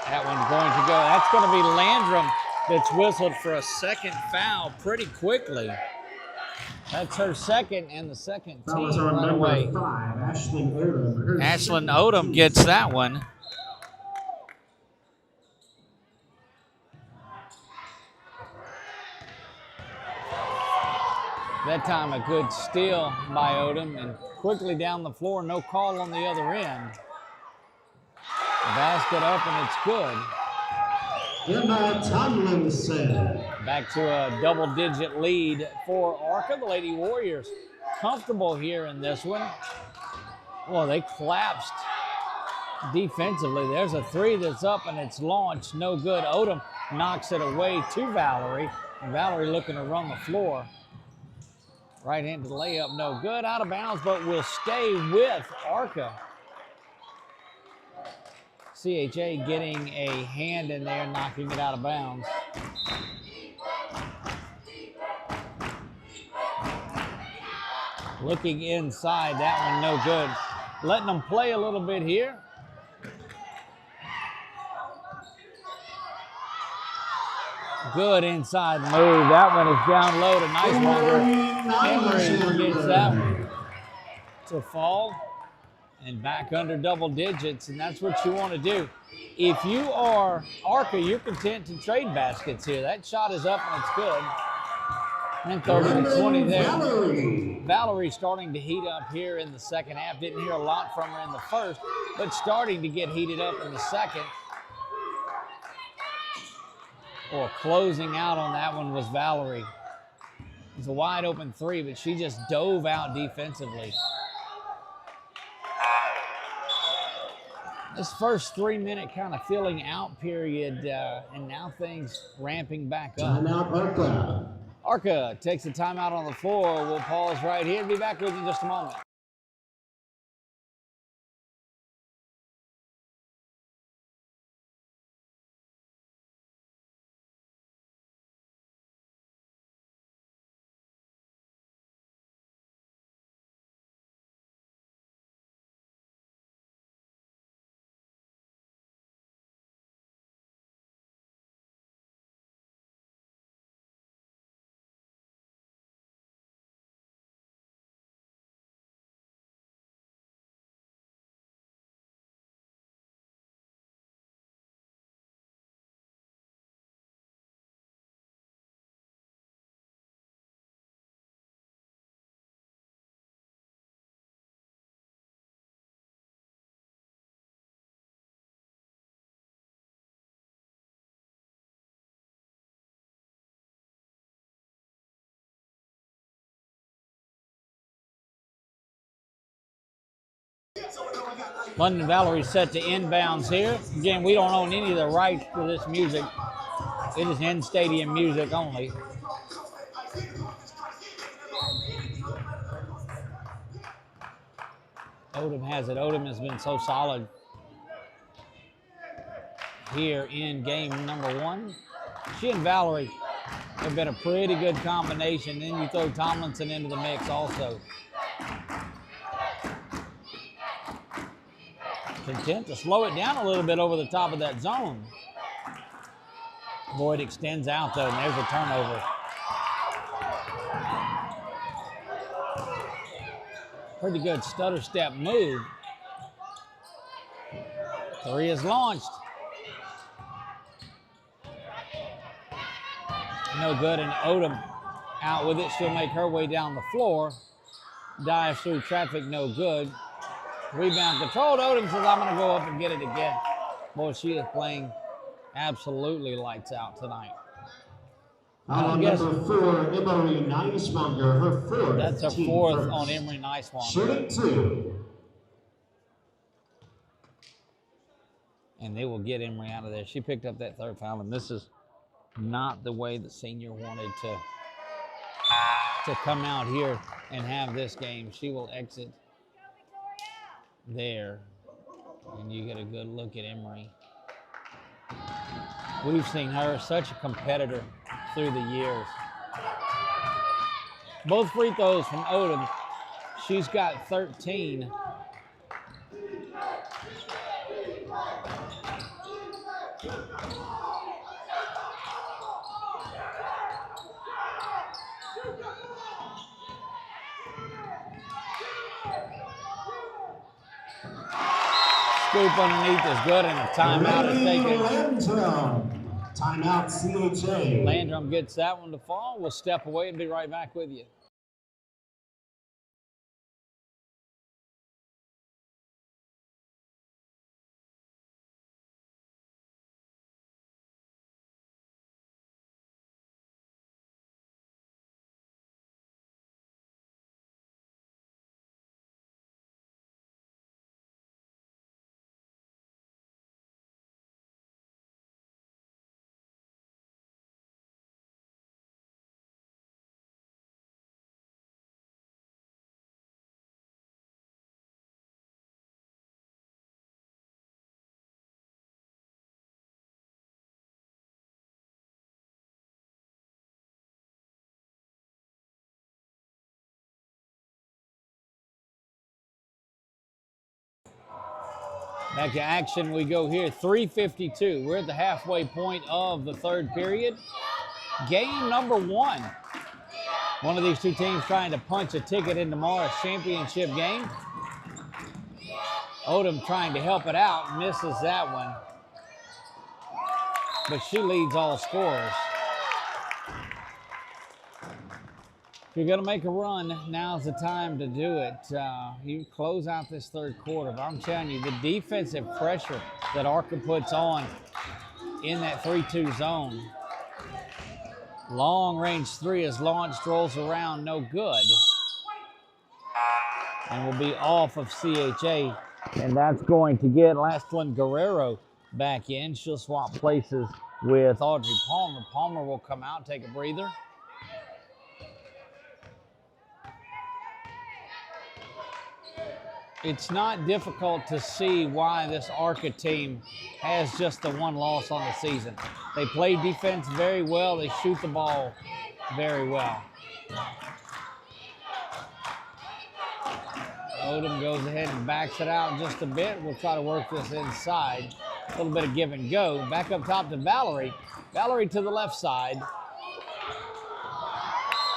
That one's going to go. That's going to be Landrum that's whistled for a second foul pretty quickly. That's her second, and the second team right away. 5, Ashlyn Odom. Ashlyn Odom gets that one. That time a good steal by Odom, and quickly down the floor, no call on the other end. Basket up, and it's good. Emma Tomlinson. Back to a double-digit lead for Arca. The Lady Warriors comfortable here in this one. Well, they collapsed defensively. There's a three that's up, and it's launched. No good. Odom knocks it away to Valerie. And Valerie looking to run the floor. Right-handed layup, no good. Out of bounds, but will stay with Arca. CHA getting a hand in there, knocking it out of bounds. Looking inside, that one no good. Letting them play a little bit here. Good inside move. That one is down low to Nice Henry gets that one to fall. And back under double digits, and that's what you want to do. If you are Arca, you're content to trade baskets here. That shot is up and it's good. And 30-20 there. Valerie starting to heat up here in the second half. Didn't hear a lot from her in the first, but starting to get heated up in the second. Or closing out on that one was Valerie. It was a wide open three, but she just dove out defensively. This first 3-minute kind of filling out period, and now things ramping back up. Timeout, Arca. Arca takes a timeout on the floor. We'll pause right here and be back with you in just a moment. London Valerie set to inbounds here. Again, we don't own any of the rights to this music. It is in-stadium music only. Odom has it. Odom has been so solid here in game number 1. She and Valerie have been a pretty good combination. Then you throw Tomlinson into the mix also. Content to slow it down a little bit over the top of that zone. Boyd extends out though, and there's a turnover. Pretty good stutter step move. 3 is launched. No good, and Odom out with it. She'll make her way down the floor. Dives through traffic, no good. Rebound controlled. Odom says, I'm going to go up and get it again. Boy, she is playing absolutely lights out tonight. On number 4, Emery Neiswanger, her 4th. That's her 4th on Emery Neiswanger. Shooting 2. And they will get Emery out of there. She picked up that 3rd foul, and this is not the way the senior wanted to come out here and have this game. She will exit there, and you get a good look at Emery. We've seen her such a competitor through the years. Both free throws from Odom. She's got 13. Scoop underneath is good, and a timeout is taken. Timeout, CHA. Landrum gets that one to fall. We'll step away and be right back with you. Back to action we go here, 3:52. We're at the halfway point of the 3rd period. Game number 1. One of these two teams trying to punch a ticket in tomorrow's championship game. Odom trying to help it out, misses that one. But she leads all scorers. If you're going to make a run, now's the time to do it. You close out this 3rd quarter. But I'm telling you, the defensive pressure that Arca puts on in that 3-2 zone. Long range 3 is launched, rolls around, no good. And will be off of CHA. And that's going to get last one Guerrero back in. She'll swap places with Audrey Palmer. Palmer will come out, take a breather. It's not difficult to see why this Arca team has just the 1 loss on the season. They play defense very well. They shoot the ball very well. Odom goes ahead and backs it out just a bit. We'll try to work this inside. A little bit of give and go. Back up top to Valerie. Valerie to the left side.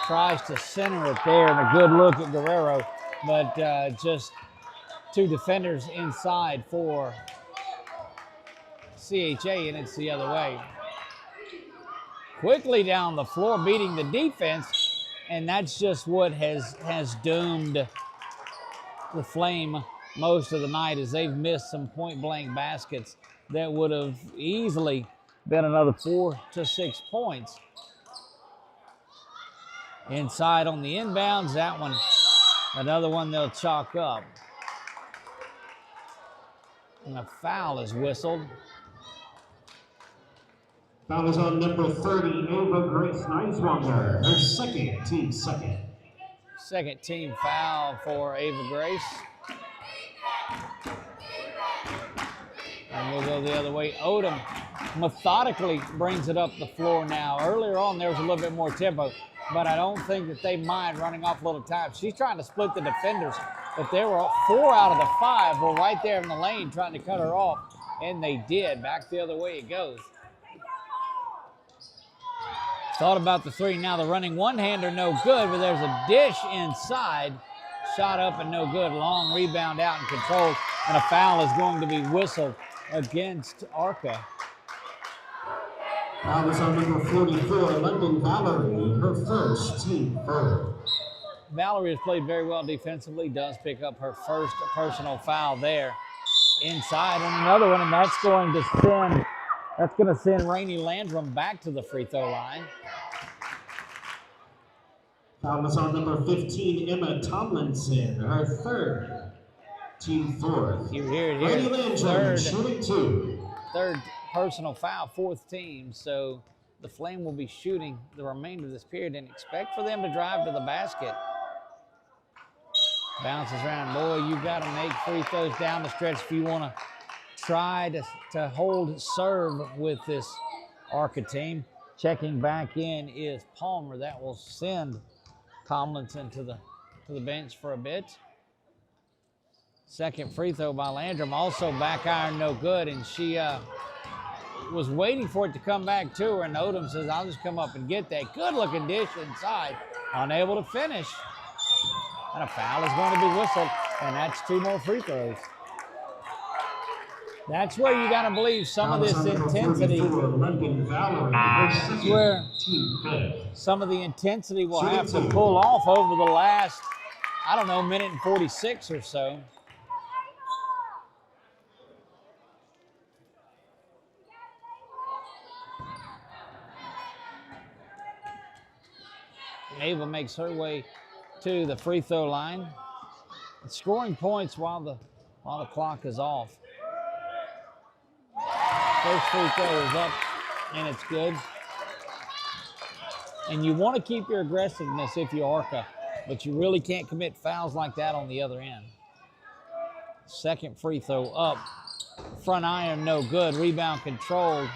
Tries to center it there, and a good look at Guerrero, but just 2 defenders inside for CHA, and it's the other way. Quickly down the floor, beating the defense, and that's just what has doomed the Flame most of the night, as they've missed some point-blank baskets that would have easily been another 4 to 6 points. Inside on the inbounds, that one, another one they'll chalk up. And a foul is whistled. Foul is on number 30, Ava Grace Neiswanger, her second, team second. Second team foul for Ava Grace. And we'll go the other way. Odom methodically brings it up the floor now. Earlier on, there was a little bit more tempo, but I don't think that they mind running off a little time. She's trying to split the defenders, but there were 4 out of the 5 were right there in the lane trying to cut her off, and they did. Back the other way it goes. Thought about the 3. Now the running one-hander, no good, but there's a dish inside. Shot up and no good. Long rebound out and controlled, and a foul is going to be whistled against Arca. Foul is on number 44, London Valerie, her first, team third. Valerie has played very well defensively, does pick up her first personal foul there. Inside, and another one, and that's going to send Rainey Landrum back to the free throw line. Foul is on number 15, Emma Tomlinson, her third, team fourth. You hear it here. Rainey Landrum, shooting 2. Third personal foul, 4th team. So the Flame will be shooting the remainder of this period and expect for them to drive to the basket. Bounces around. Boy, you got to make free throws down the stretch if you want to try to hold serve with this Arca team. Checking back in is Palmer. That will send Tomlinson to the bench for a bit. Second free throw by Landrum, also back iron, no good, and she was waiting for it to come back to her, and Odom says, I'll just come up and get that. Good-looking dish inside, unable to finish. And a foul is going to be whistled, and that's 2 more free throws. That's where you got to believe some of this intensity. That's where some of the intensity will have to pull off over the last, I don't know, minute and 46 or so. Ava makes her way to the free throw line. It's scoring points while the clock is off. First free throw is up, and it's good. And you want to keep your aggressiveness if you're Arca, but you really can't commit fouls like that on the other end. Second free throw up. Front iron, no good. Rebound controlled.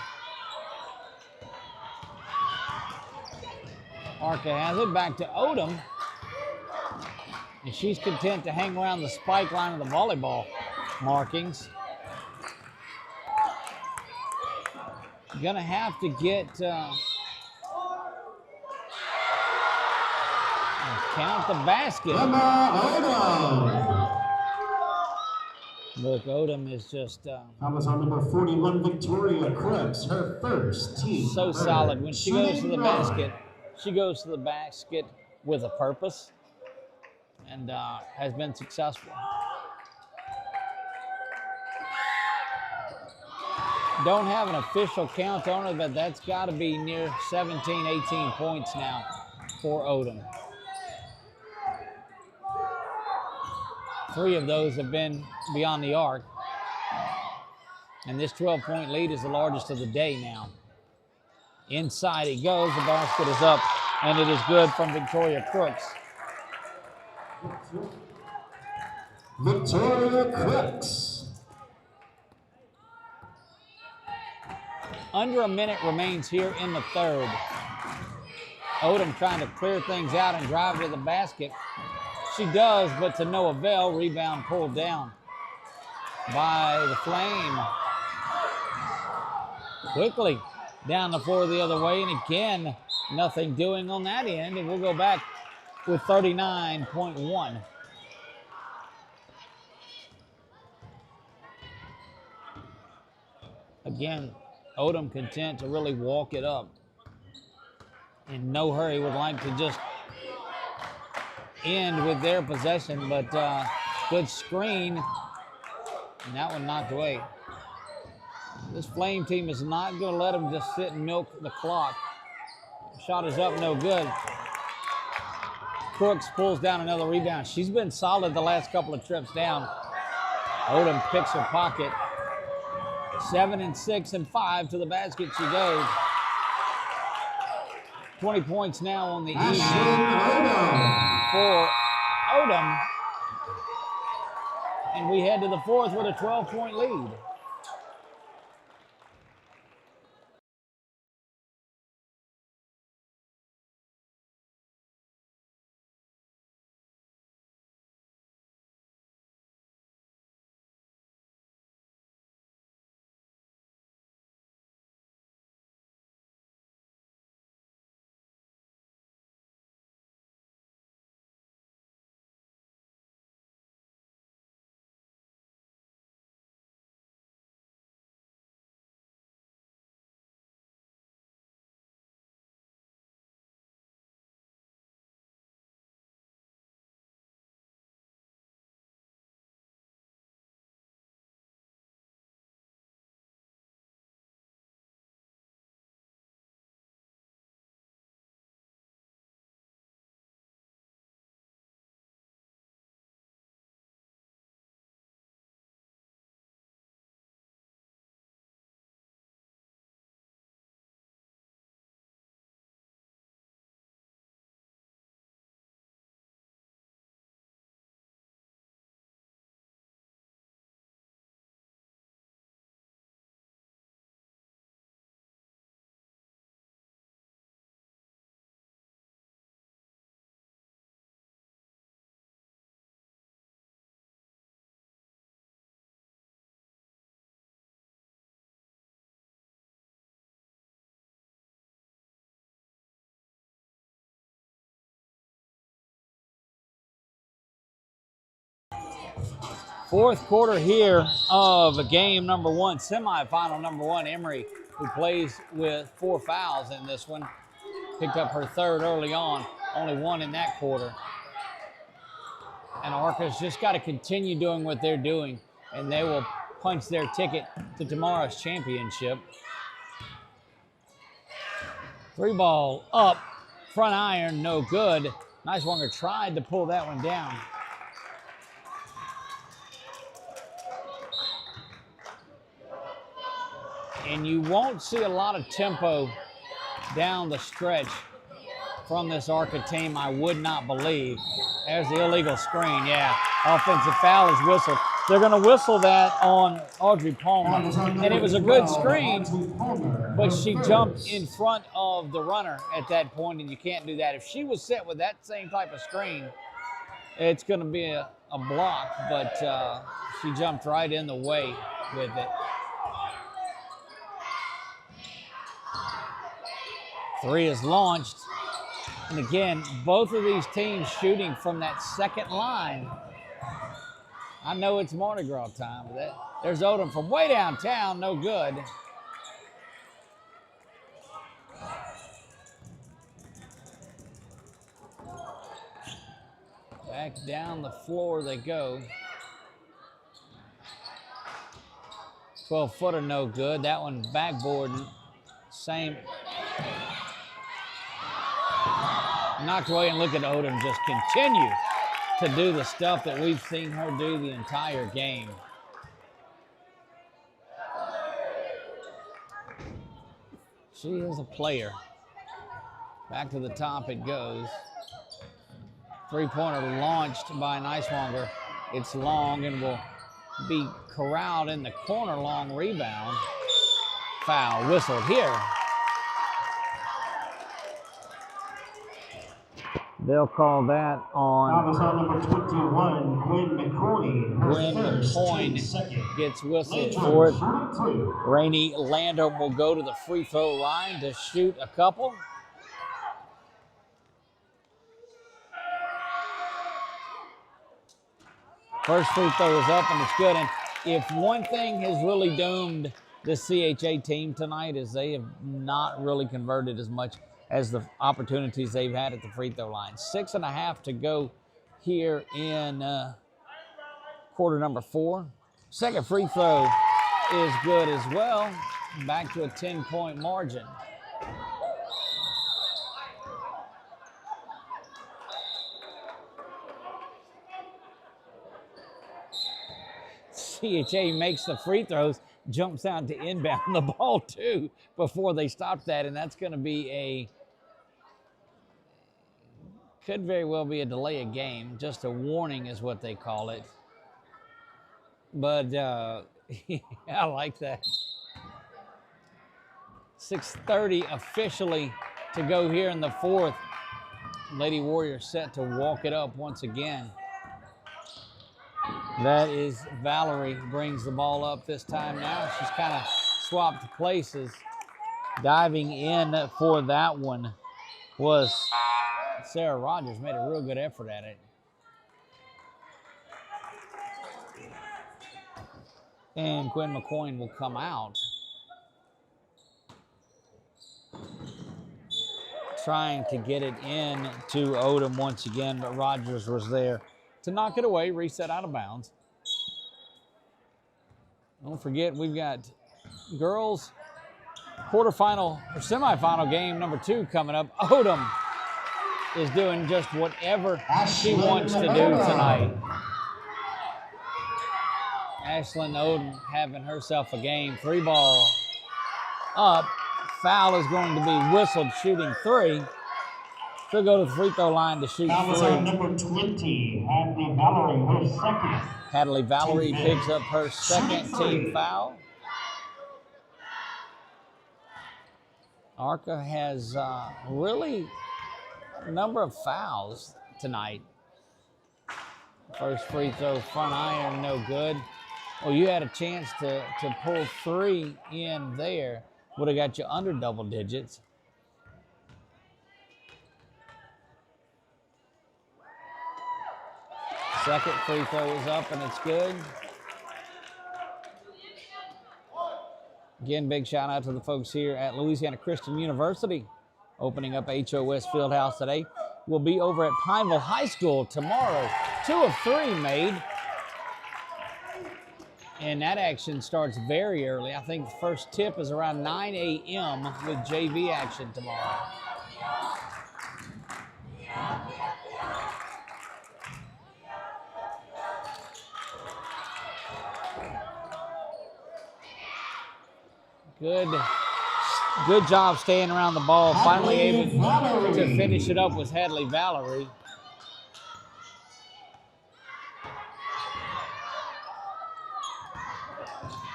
Arca has it back to Odom. And she's content to hang around the spike line of the volleyball markings. Gonna have to get count the basket. Look, Odom is just that was on number 41, Victoria Krebs, her first, team so third. solid. When she goes to the basket, she goes to the basket with a purpose and has been successful. Don't have an official count on it, but that's got to be near 17, 18 points now for Odom. 3 of those have been beyond the arc. And this 12-point lead is the largest of the day now. Inside it goes, the basket is up, and it is good from Victoria Crooks. Victoria Crooks. Under a minute remains here in the third. Odom trying to clear things out and drive to the basket. She does, but to no avail. Rebound pulled down by the Flame. Quickly down the floor the other way, and again, nothing doing on that end, and we'll go back with 39.1. Again, Odom content to really walk it up. In no hurry, would like to just end with their possession, but good screen, and that one knocked away. This Flame team is not going to let them just sit and milk the clock. Shot is up, no good. Crooks pulls down another rebound. She's been solid the last couple of trips down. Odom picks her pocket 7 and 6 and 5 to the basket she goes. 20 points now on the evening for Odom. And we head to the fourth with a 12-point lead. Fourth quarter here of game number one, semifinal number one. Emory, who plays with 4 fouls in this one, picked up her third early on, only one in that quarter. And Arca's just got to continue doing what they're doing, and they will punch their ticket to tomorrow's championship. 3 ball up, front iron, no good. Nicewanger tried to pull that one down. And you won't see a lot of tempo down the stretch from this Arca team, I would not believe. There's the illegal screen, yeah. Offensive foul is whistled. They're going to whistle that on Audrey Palmer. And it was a good screen, but she jumped in front of the runner at that point, and you can't do that. If she was set with that same type of screen, it's going to be a block, but she jumped right in the way with it. 3 is launched. And again, both of these teams shooting from that second line. I know it's Mardi Gras time, but there's Odom from way downtown, no good. Back down the floor they go. 12-footer, no good. That one backboard, same. Knocked away, and look at Odom just continue to do the stuff that we've seen her do the entire game. She is a player. Back to the top it goes. 3-pointer launched by Nicewanger. It's long and will be corralled in the corner. Long rebound. Foul whistled here. They'll call that on. Number 21, Gwen McCoy. Gwen McCoy gets whistled for it. Rainey Landon will go to the free throw line to shoot a couple. First free throw is up and it's good. And if one thing has really doomed the CHA team tonight is they have not really converted as much as the opportunities they've had at the free throw line. 6.5 to go here in quarter number 4. Second free throw is good as well. Back to a 10-point margin. CHA makes the free throws. jumps out to inbound the ball too before they stop that, and that's going to be could very well be a delay of game. Just a warning is what they call it. But I like that. 6:30 officially to go here in the fourth. Lady Warriors set to walk it up once again. That is Valerie brings the ball up this time now. She's kind of swapped places. Diving in for that one was Sarah Rogers. Made a real good effort at it. And Quinn McCoy will come out. Trying to get it in to Odom once again, but Rogers was there to knock it away, reset out of bounds. Don't forget, we've got girls quarterfinal or semifinal game number 2 coming up. Odom is doing just whatever she wants to do tonight. Ashlyn Odom having herself a game. 3-ball up. Foul is going to be whistled, shooting 3. She'll go to the free throw line to shoot 3. Number 20, Hadley Valerie, her second. Hadley Valerie picks up her second team foul. Arca has really a number of fouls tonight. First free throw, front iron, no good. Well, you had a chance to pull 3 in there. Would have got you under double digits. Second free throw is up and it's good. Again, big shout out to the folks here at Louisiana Christian University, opening up HOS Fieldhouse today. We'll be over at Pineville High School tomorrow. 2 of 3 made. And that action starts very early. I think the first tip is around 9 a.m. with JV action tomorrow. Good job staying around the ball. Finally able to finish it up was Hadley Valerie.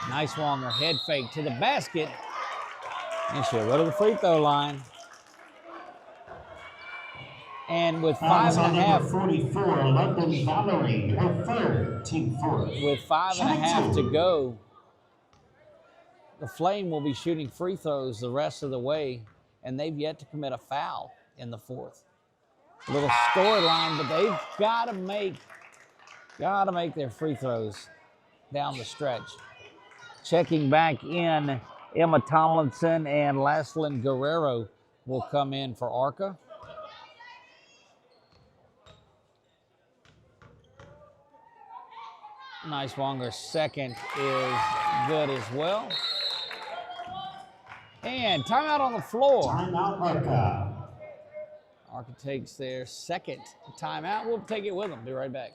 Nice one, her head fake to the basket. And she'll go to the free throw line. And with 5.5, 44, London Valerie, her third, team 4. With 5.5 to go, the Flame will be shooting free throws the rest of the way, and they've yet to commit a foul in the fourth. A little storyline, but they've got to make their free throws down the stretch. Checking back in, Emma Tomlinson and Laslyn Guerrero will come in for Arca. Nice Wonger second is good as well. And timeout on the floor. Timeout Arca. Arca takes their second timeout. We'll take it with them. Be right back.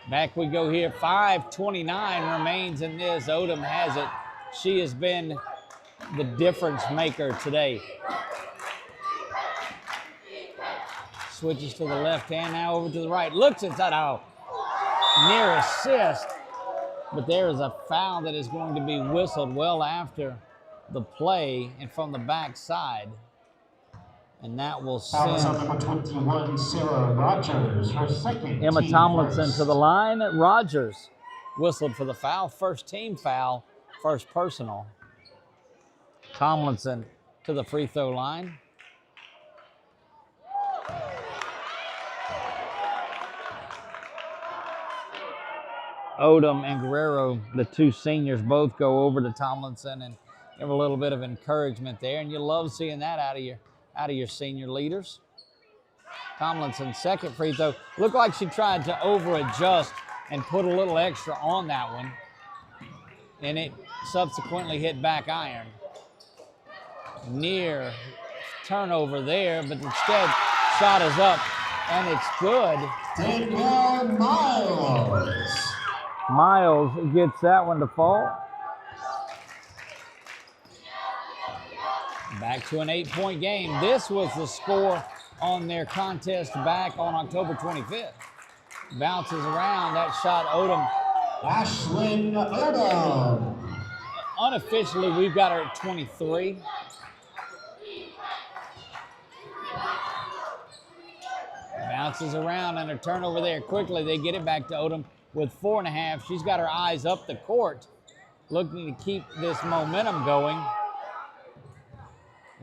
Back we go here. 5:29 remains in this. Odom has it. She has been the difference maker today. Switches to the left hand, now over to the right. Looks inside. Oh, near assist. But there is a foul that is going to be whistled well after the play and from the backside. And that will send number 21, Sarah Rogers, her second Emma team Tomlinson first. to the line. Rogers whistled for the foul. First team foul, first personal. Tomlinson to the free throw line. Odom and Guerrero, the two seniors, both go over to Tomlinson and give a little bit of encouragement there. And you love seeing that out of your senior leaders. Tomlinson's second free throw. Looked like she tried to over-adjust and put a little extra on that one. And it subsequently hit back iron. Near turnover there, but instead shot is up and it's good. Danielle Miles. Miles gets that one to fall. Back to an 8-point game. This was the score on their contest back on October 25th. Bounces around, that shot Odom. Ashlyn Odom. Unofficially, we've got her at 23. Bounces around and a turnover there. Quickly, they get it back to Odom with 4.5. She's got her eyes up the court, looking to keep this momentum going.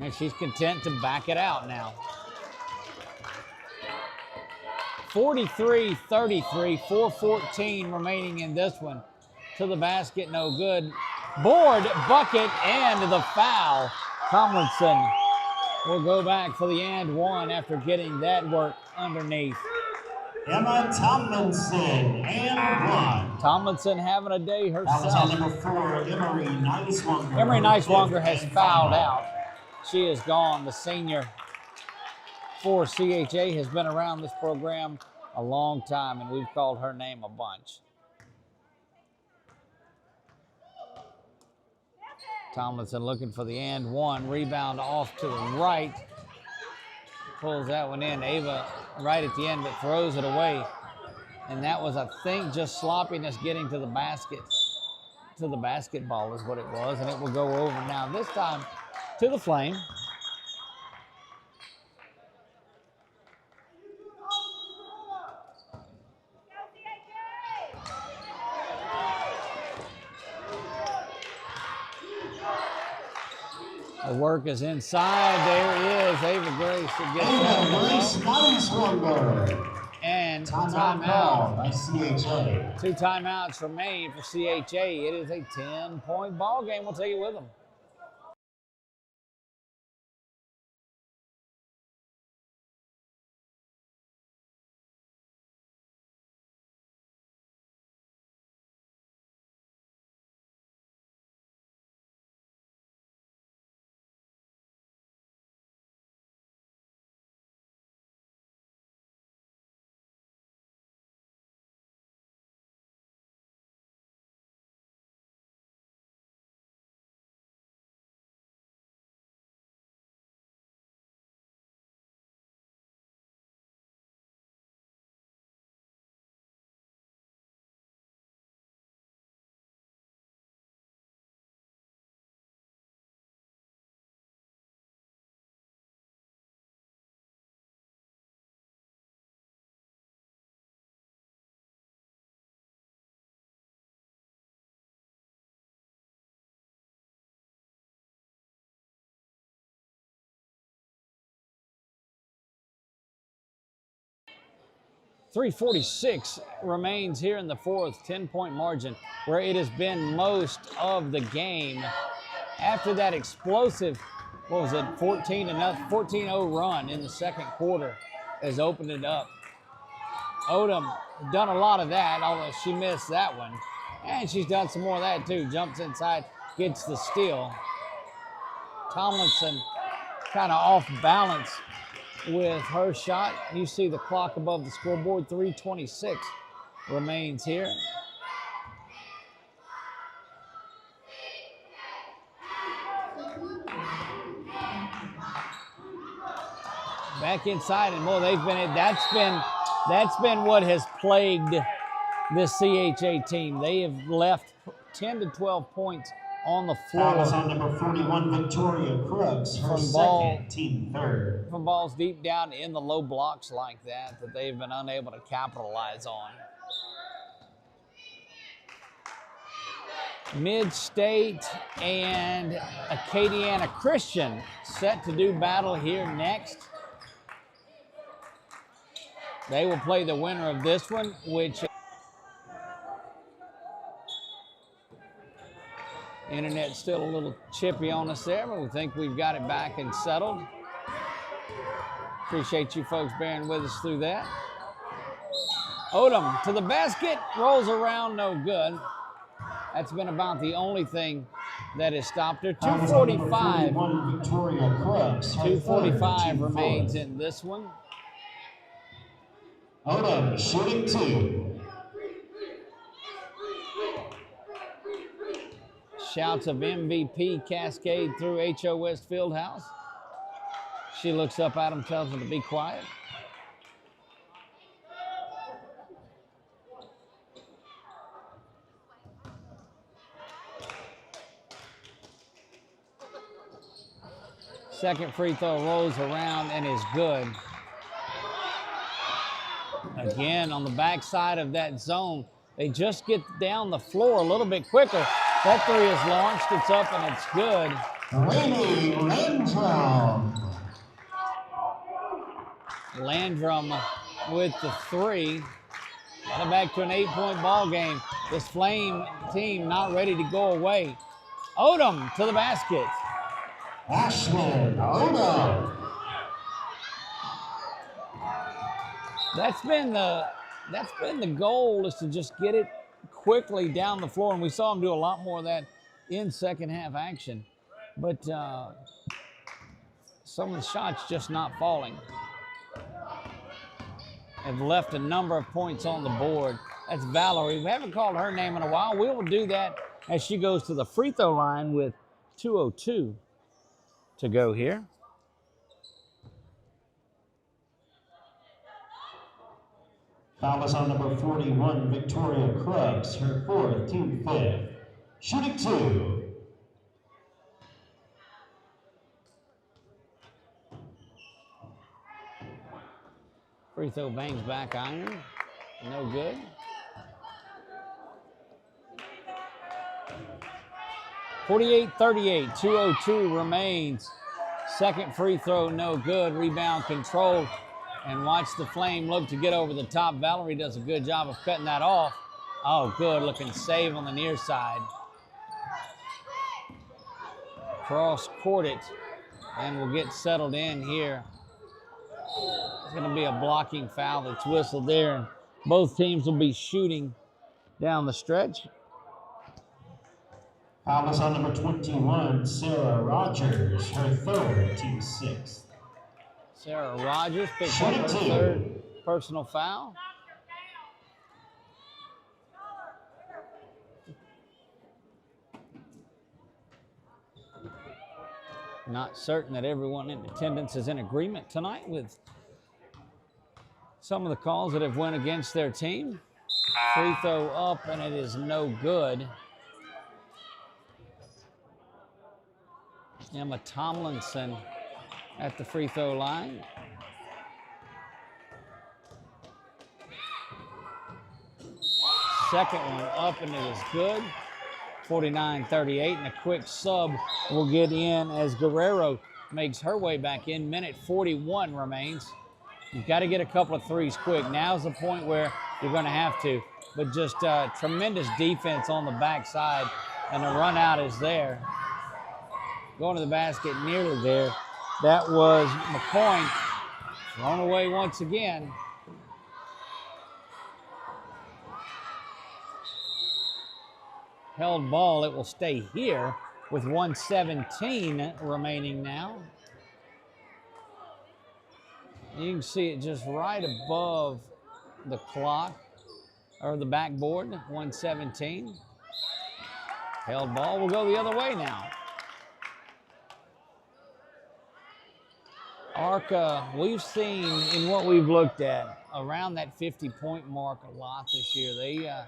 And she's content to back it out now. 43-33, 4:14 remaining in this one. To the basket, no good. Board, bucket, and the foul. Tomlinson will go back for the and one after getting that work underneath. Emma Tomlinson, and one. Tomlinson having a day herself. That was on number 4, Emery Neiswanger. Emery Neiswanger has fouled out. She is gone. The senior for CHA has been around this program a long time, and we've called her name a bunch. Tomlinson looking for the and one. Rebound off to the right. Pulls that one in. Ava right at the end, but throws it away. And that was, I think, just sloppiness getting to the basket. To the basketball is what it was, and it will go over now. This time to the Flame. The work is inside. There is Ava Grace that gets that. And timeout. By CHA. 2 timeouts remain for CHA. It is a 10-point ball game. We'll take it with them. .346 remains here in the fourth, 10-point margin, where it has been most of the game. After that explosive, 14-0 run in the second quarter has opened it up. Odom done a lot of that, although she missed that one. And she's done some more of that too. Jumps inside, gets the steal. Tomlinson kind of off balance with her shot. You see the clock above the scoreboard, 3:26 remains here. Back inside, and more. That's been what has plagued this CHA team. They have left 10 to 12 points on the floor. Foul is on number 41, Victoria Crooks, her second, team third. From balls deep down in the low blocks like that they've been unable to capitalize on. Mid-State and Acadiana Christian set to do battle here next. They will play the winner of this one, which internet's still a little chippy on us there, but we think we've got it back and settled. Appreciate you folks bearing with us through that. Odom to the basket, rolls around, no good. That's been about the only thing that has stopped her. 2:45 remains in this one. Odom shooting 2. Shouts of MVP cascade through HO West Fieldhouse. She looks up at him, tells him to be quiet. Second free throw rolls around and is good. Again, on the backside of that zone, they just get down the floor a little bit quicker. That three is launched, it's up, and it's good. Landrum with the three. Got it back to an 8-point ball game. This Flame team not ready to go away. Odom to the basket. Ashlyn Odom. That's been the goal, is to just get it quickly down the floor, and we saw him do a lot more of that in second half action. But some of the shots just not falling. Have left a number of points on the board. That's Valerie. We haven't called her name in a while. We will do that as she goes to the free throw line with 2:02 to go here. Foul is on number 41, Victoria Crooks, her fourth, team fifth. Shooting 2. Free throw bangs back iron. No good. (48-38), 2:02 remains. Second free throw, no good. Rebound controlled. And watch the Flame look to get over the top. Valerie does a good job of cutting that off. Oh, good looking save on the near side. Cross court it, and we'll get settled in here. It's going to be a blocking foul that's whistled there, and both teams will be shooting down the stretch. Foul is on number 21, Sarah Rogers, her third, team sixth. Sarah Rogers picks up her third personal foul. Not certain that everyone in attendance is in agreement tonight with some of the calls that have went against their team. Free throw up, and it is no good. Emma Tomlinson at the free throw line. Second one up, and it is good. 49-38, and a quick sub will get in as Guerrero makes her way back in. Minute 41 remains. You've got to get a couple of threes quick. Now's the point where you're going to have to. But just tremendous defense on the backside, and the run out is there. Going to the basket, nearly there. That was McCoy, thrown away once again. Held ball, it will stay here with 1:17 remaining now. You can see it just right above the clock. or the backboard, 117. Held ball will go the other way now. Arca, we've seen in what we've looked at around that 50-point mark a lot this year.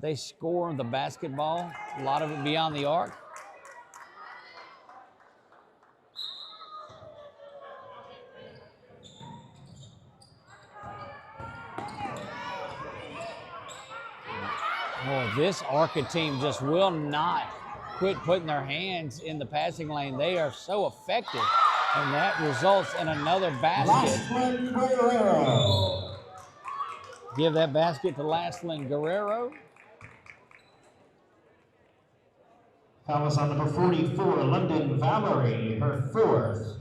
They score the basketball, a lot of it beyond the arc. Boy, this Arca team just will not quit putting their hands in the passing lane. They are so effective, and that results in another basket. Guerrero. Give that basket to Lashlyn Guerrero. Foul is on number 44, London Valerie, her fourth.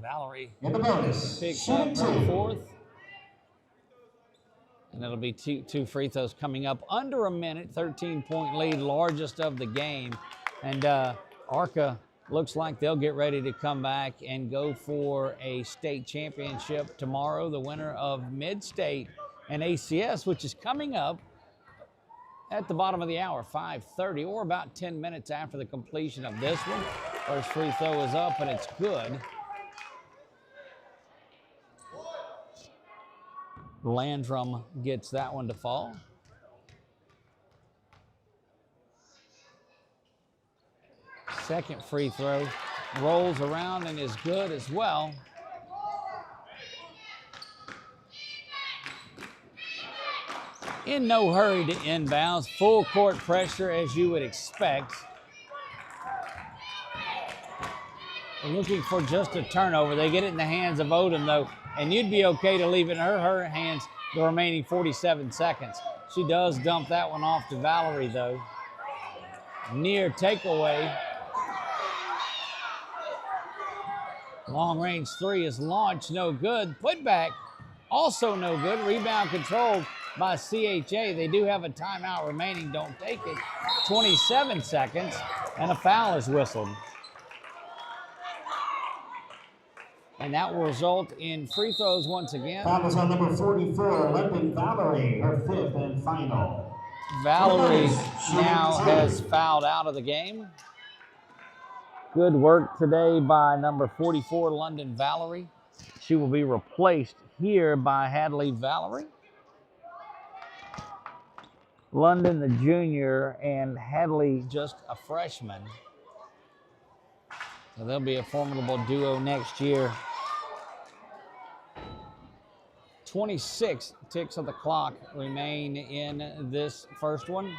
Valerie In the bonus, picks up shooting her two. fourth. And it'll be two free throws coming up under a minute, 13-point lead, largest of the game. And Arca looks like they'll get ready to come back and go for a state championship tomorrow. The winner of Mid-State and ACS, which is coming up at the bottom of the hour, 5:30, or about 10 minutes after the completion of this one. First free throw is up, and it's good. Landrum gets that one to fall. Second free throw rolls around and is good as well. In no hurry to inbounds, full court pressure as you would expect. Looking for just a turnover. They get it in the hands of Odom though, and you'd be okay to leave it in her hands the remaining 47 seconds. She does dump that one off to Valerie though. Near takeaway. Long range three is launched, no good. Put back, also no good. Rebound controlled by CHA. They do have a timeout remaining, don't take it. 27 seconds, and a foul is whistled. And that will result in free throws once again. Foul is on number 44, London Valerie, her fifth and final. Valerie now has fouled out of the game. Good work today by number 44, London Valerie. She will be replaced here by Hadley Valerie. London, the junior, and Hadley, just a freshman. So they'll be a formidable duo next year. 26 ticks of the clock remain in this first one.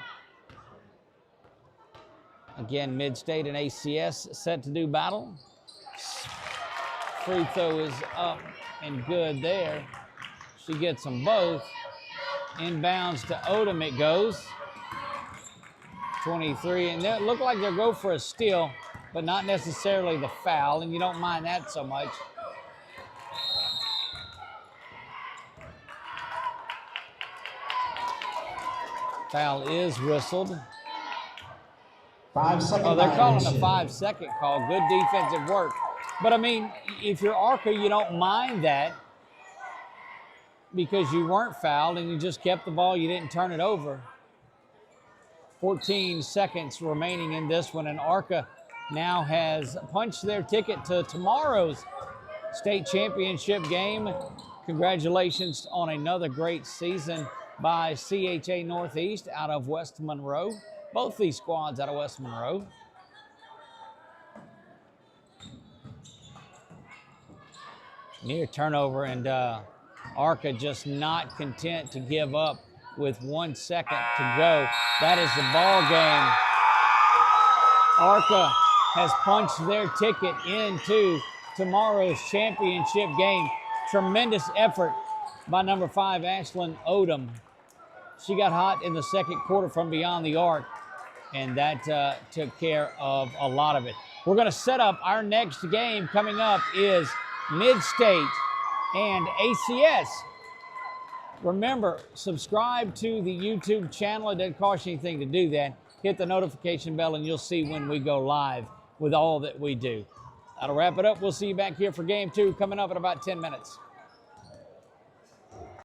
Again, Mid-State and ACS set to do battle. Free throw is up and good there. She gets them both. Inbounds to Odom it goes. 23, and it looked like they'll go for a steal, but not necessarily the foul, and you don't mind that so much. Foul is whistled. 5 second. Oh, they're calling a 5-second call. Good defensive work. But I mean, if you're Arca, you don't mind that because you weren't fouled and you just kept the ball. You didn't turn it over. 14 seconds remaining in this one, and Arca now has punched their ticket to tomorrow's state championship game. Congratulations on another great season by CHA Northeast out of West Monroe. Both these squads out of West Monroe. Near turnover, and Arca just not content to give up with 1 second to go. That is the ball game. Arca has punched their ticket into tomorrow's championship game. Tremendous effort by number 5, Ashlyn Odom. She got hot in the second quarter from beyond the arc, and that took care of a lot of it. We're going to set up our next game. Coming up is Mid-State and ACS. Remember, subscribe to the YouTube channel. It doesn't cost you anything to do that. Hit the notification bell and you'll see when we go live with all that we do. That'll wrap it up. We'll see you back here for game 2 coming up in about 10 minutes.